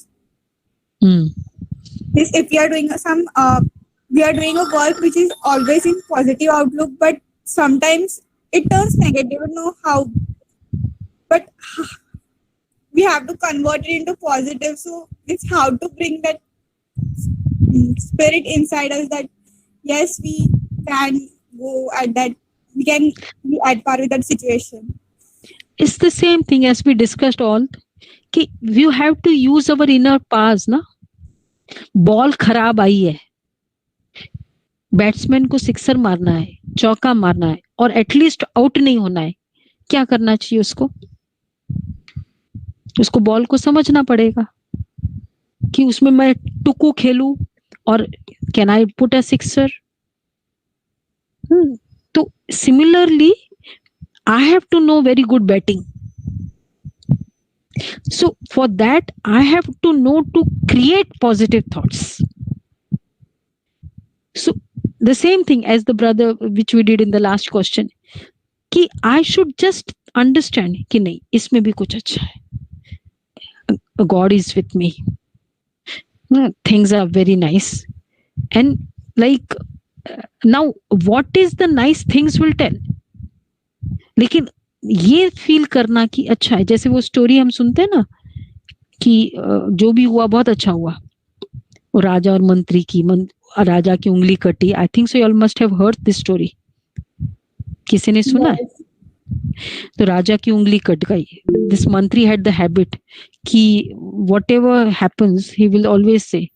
If we are doing we are doing a work which is always in positive outlook, but sometimes it turns negative. Know how, but we have to convert it into positive. So it's how to bring that spirit inside us that yes, we can go at that, we can be at par with that situation. It's the same thing as we discussed all. You have to use our inner powers, na? Ball खराब आई है, batsman को sixer मारना है, चौका मारना है और at least out नहीं होना है, क्या करना चाहिए उसको? उसको बॉल को समझना पड़ेगा कि उसमें मैं टुकू खेलूं और can I put a sixer. तो similarly I have to know very good betting. So for that, I have to know to create positive thoughts. So the same thing as the brother which we did in the last question, कि I should just understand कि नहीं इसमें भी कुछ अच्छा है. God is with me. Things are very nice. And like now what is the nice things will tell. लेकिन ये फील करना कि अच्छा है, जैसे वो स्टोरी हम सुनते हैं ना कि जो भी हुआ बहुत अच्छा हुआ, वो राजा और मंत्री की राजा की उंगली कटी. I think so you all must have heard this story. किसी ने सुना है? तो राजा की उंगली कट गई. दिस मंत्री हैड द हैबिट कि what ever happens he will always say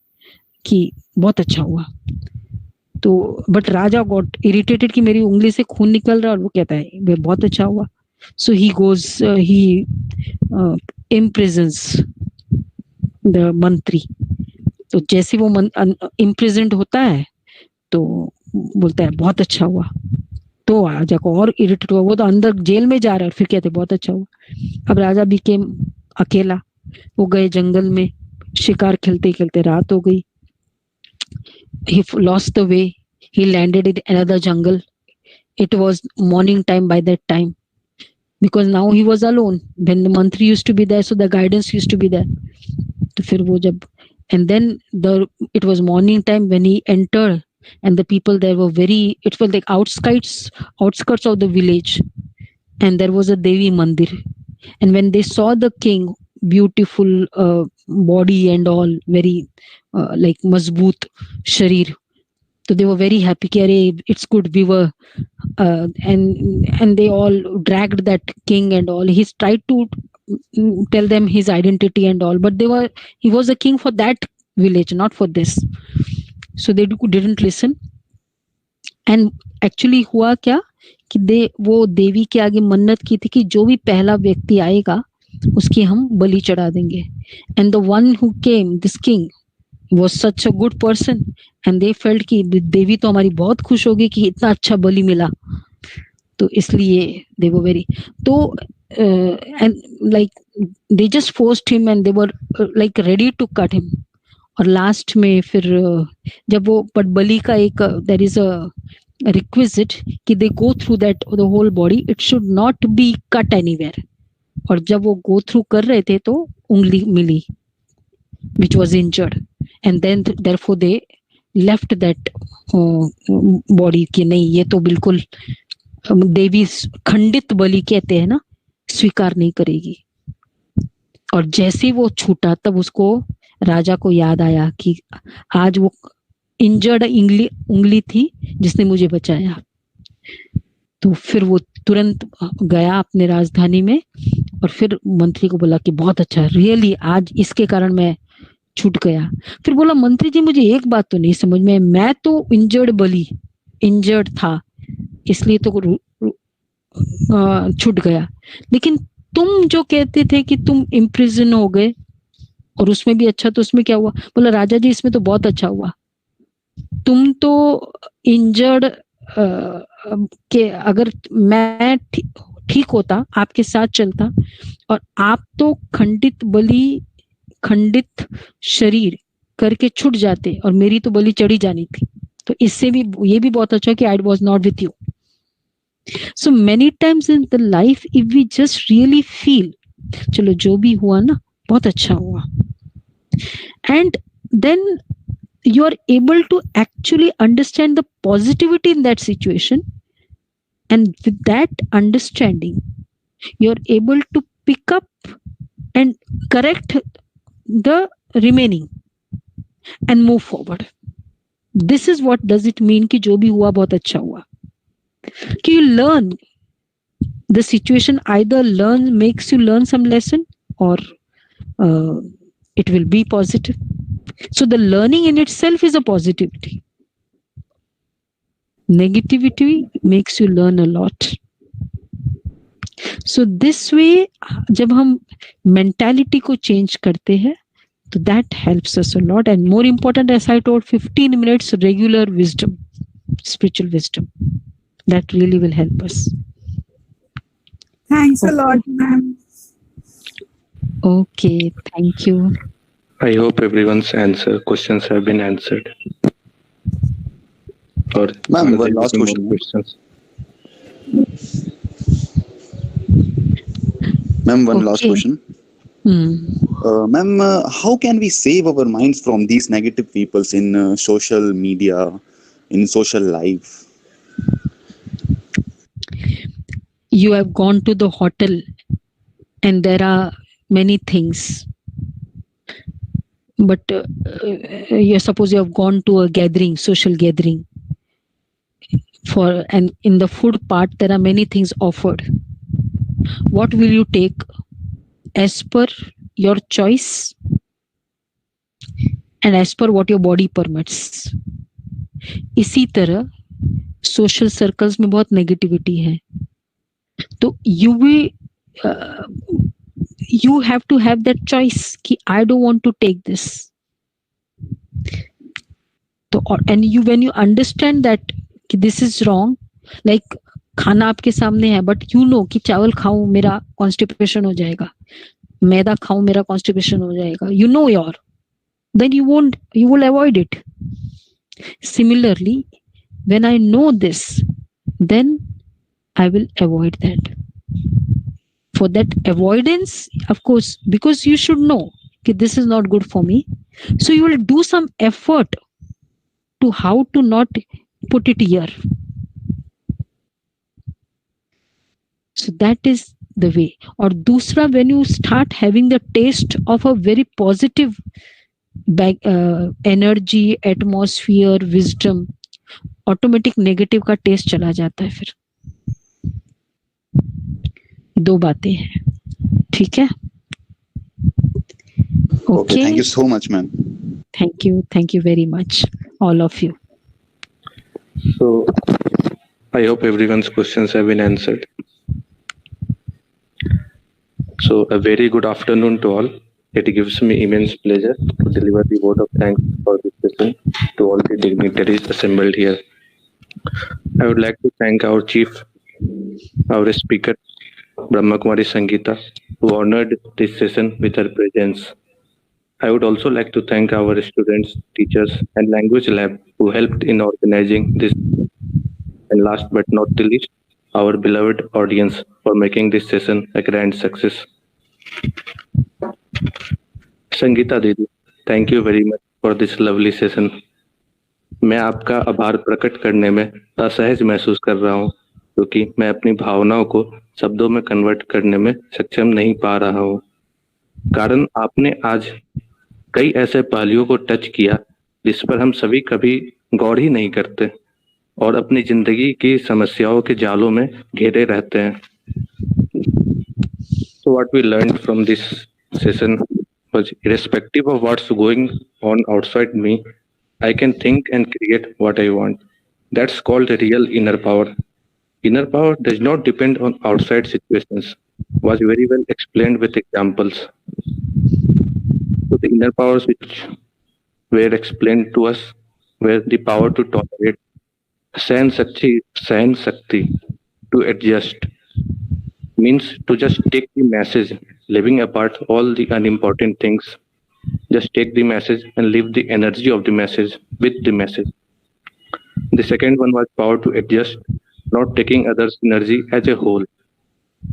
कि बहुत अच्छा हुआ. तो बट राजा गॉट इरिटेटेड कि मेरी उंगली से खून निकल रहा है और वो कहता है वे बहुत अच्छा हुआ. सो ही गोज ही इम्प्रिजन्स द मंत्री. तो जैसे वो इम्प्रिजन्ड होता है तो बोलता है बहुत अच्छा हुआ. तो राजा को और इरिटेट हुआ, वो तो अंदर जेल में जा रहा है फिर कहते बहुत अच्छा हुआ. अब राजा बिकेम अकेला. वो गए जंगल में, शिकार खेलते खेलते रात हो गई. He lost the way. He landed in another jungle. It was morning time by that time because now he was alone. When the mantri used to be there, so the guidance used to be there. तो फिर वो जब and then it was morning time when he entered and the people there were very, it was like outskirts of the village, and there was a Devi Mandir. And when they saw the king, beautiful body and all, very like mazboot sharir, so they were very happy कि अरे it's good we were and they all dragged that king and all. He tried to tell them his identity and all, but he was a king for that village, not for this. So they didn't listen. And actually हुआ क्या कि वो देवी के आगे मन्नत की थी कि जो भी पहला व्यक्ति आएगा उसकी हम बलि चढ़ा देंगे. And the one who came, this king, was such a good person, and they felt कि देवी तो हमारी बहुत खुश होगी कि इतना अच्छा बलि मिला. तो इसलिए they were very, तो and like they just forced him and they were like ready to cut him. और लास्ट में फिर जब वो बलि का एक there is a requisite कि they go through that the whole body, it should not be cut anywhere. और जब वो go through कर रहे थे तो उंगली मिली which was injured, and then therefore they left that body कि नहीं ये तो बिल्कुल देवी खंडित बलि कहते हैं ना, स्वीकार नहीं करेगी. और जैसे वो छूटा तब उसको राजा को याद आया कि आज वो इंजर्ड उंगली थी जिसने मुझे बचाया. तो फिर वो तुरंत गया अपने राजधानी में और फिर मंत्री को बोला कि बहुत अच्छा, रियली आज इसके कारण मैं छूट गया. फिर बोला मंत्री जी मुझे एक बात तो नहीं समझ में, मैं तो इंजर्ड था इसलिए तो छूट गया, लेकिन तुम जो कहते थे कि तुम इम्प्रिजन हो गए और उसमें भी अच्छा, तो उसमें क्या हुआ? बोला राजा जी इसमें तो बहुत अच्छा हुआ. तुम तो इंजर्ड के अगर मैं ठीक होता आपके साथ चलता, और आप तो खंडित शरीर करके छूट जाते और मेरी तो बलि चढ़ी जानी थी. तो इससे भी ये भी बहुत अच्छा कि I was not with you. So many times in the life if we just really feel चलो जो भी हुआ ना बहुत अच्छा हुआ, and then you are able to actually understand the positivity in that situation, and with that understanding you are able to pick up and correct the remaining and move forward. This is what does it mean कि जो भी हुआ बहुत अच्छा हुआ, कि you learn the situation, either makes you learn some lesson or it will be positive. So the learning in itself is a positivity. Negativity makes you learn a lot. So this way, जब हम mentality को change करते हैं, so that helps us a lot. And more important, as I told, 15 minutes regular wisdom, spiritual wisdom, that really will help us. Thanks a lot, ma'am. Okay, thank you. I hope everyone's questions have been answered. Or Ma'am, are one there last any more question. questions? Ma'am, one last Okay. question. Ma'am, how can we save our minds from these negative peoples in social media, in social life? You have gone to the hotel and there are many things. But you suppose you have gone to a gathering, social gathering. And in the food part, there are many things offered. What will you take as per your choice and as per what your body permits? इसी तरह social circles में बहुत negativity है. तो you have to have that choice कि I don't want to take this. So, and when you understand that this is wrong, like खाना आपके सामने है, but you know कि चावल खाऊं मेरा constipation हो जाएगा, मैदा खाऊं मेरा constipation हो जाएगा, you know then you will avoid it. Similarly, when I know this, then I will avoid that. For that avoidance, of course, because you should know that this is not good for me, so you will do some effort to how to not put it here. So that is the way. Or dusra, when you start having the taste of a very positive energy, atmosphere, wisdom, automatic negative का taste चला जाता है फिर. दो बातें हैं, ठीक है? Okay, thank you so much, ma'am. Thank you very much, all of you. So I hope everyone's questions have been answered. So a very good afternoon to all. It gives me immense pleasure to deliver the vote of thanks for this session to all the dignitaries assembled here. I would like to thank our chief, our speaker, Brahma Kumari Sangeeta, who honored this session with her presence. I would also like to thank our students, teachers, and language lab who helped in organizing this. And last but not the least, our beloved audience for making this session a grand success. Sangeeta Didi, thank you very much for this lovely session. मैं आपका आभार प्रकट करने में असहज महसूस कर रहा हूँ क्योंकि मैं अपनी भावनाओं को शब्दों में कन्वर्ट करने में सक्षम नहीं पा रहा हूँ. कारण आपने आज कई ऐसे पहलुओं को टच किया जिस पर हम सभी कभी गौर ही नहीं करते और अपनी जिंदगी की समस्याओं के जालों में घेरे रहते हैं. So what we learned from this session was, irrespective of what's going on outside me, I can think and create what I want. That's called real inner power. Inner power does not depend on outside situations. Was very well explained with examples. So the inner powers which were explained to us were the power to tolerate, Sahan Shakti, to adjust, means to just take the message, leaving apart all the unimportant things. Just take the message and leave the energy of the message with the message. The second one was power to adjust, not taking others' energy as a whole.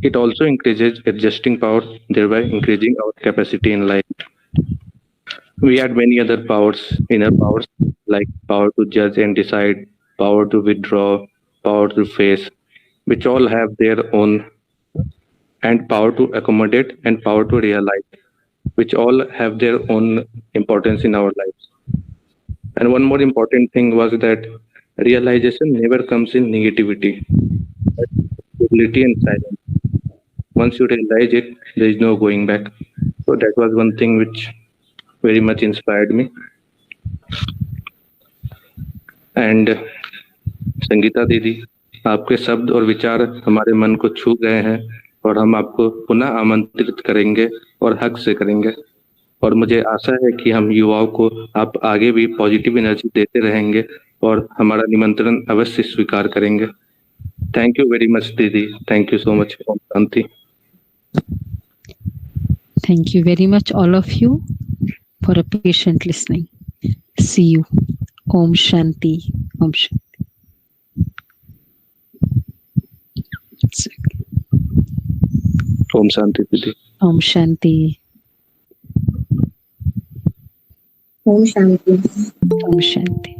It also increases adjusting power, thereby increasing our capacity in life. We had many other powers, inner powers, like power to judge and decide, power to withdraw, power to face, which all have their own, and power to accommodate and power to realize, which all have their own importance in our lives. And one more important thing was that realization never comes in negativity, but stability and silence. Once you realize it, there is no going back. So that was one thing which very much inspired me. And Sangeeta दीदी, आपके शब्द और विचार हमारे मन को छू गए हैं और हम आपको पुनः आमंत्रित करेंगे और हक से करेंगे। और मुझे आशा है कि हम युवाओं को आप आगे भी पॉजिटिव एनर्जी देते रहेंगे और हमारा निमंत्रण अवश्य स्वीकार करेंगे। थैंक यू वेरी मच दीदी, थैंक यू सो मच। ओम शांति। Thank you very much, all of you, for a patient listening. See you. Om Shanti. Om Shanti. Om Shanti दीदी। Om Shanti. Om Shanti. Om Shanti.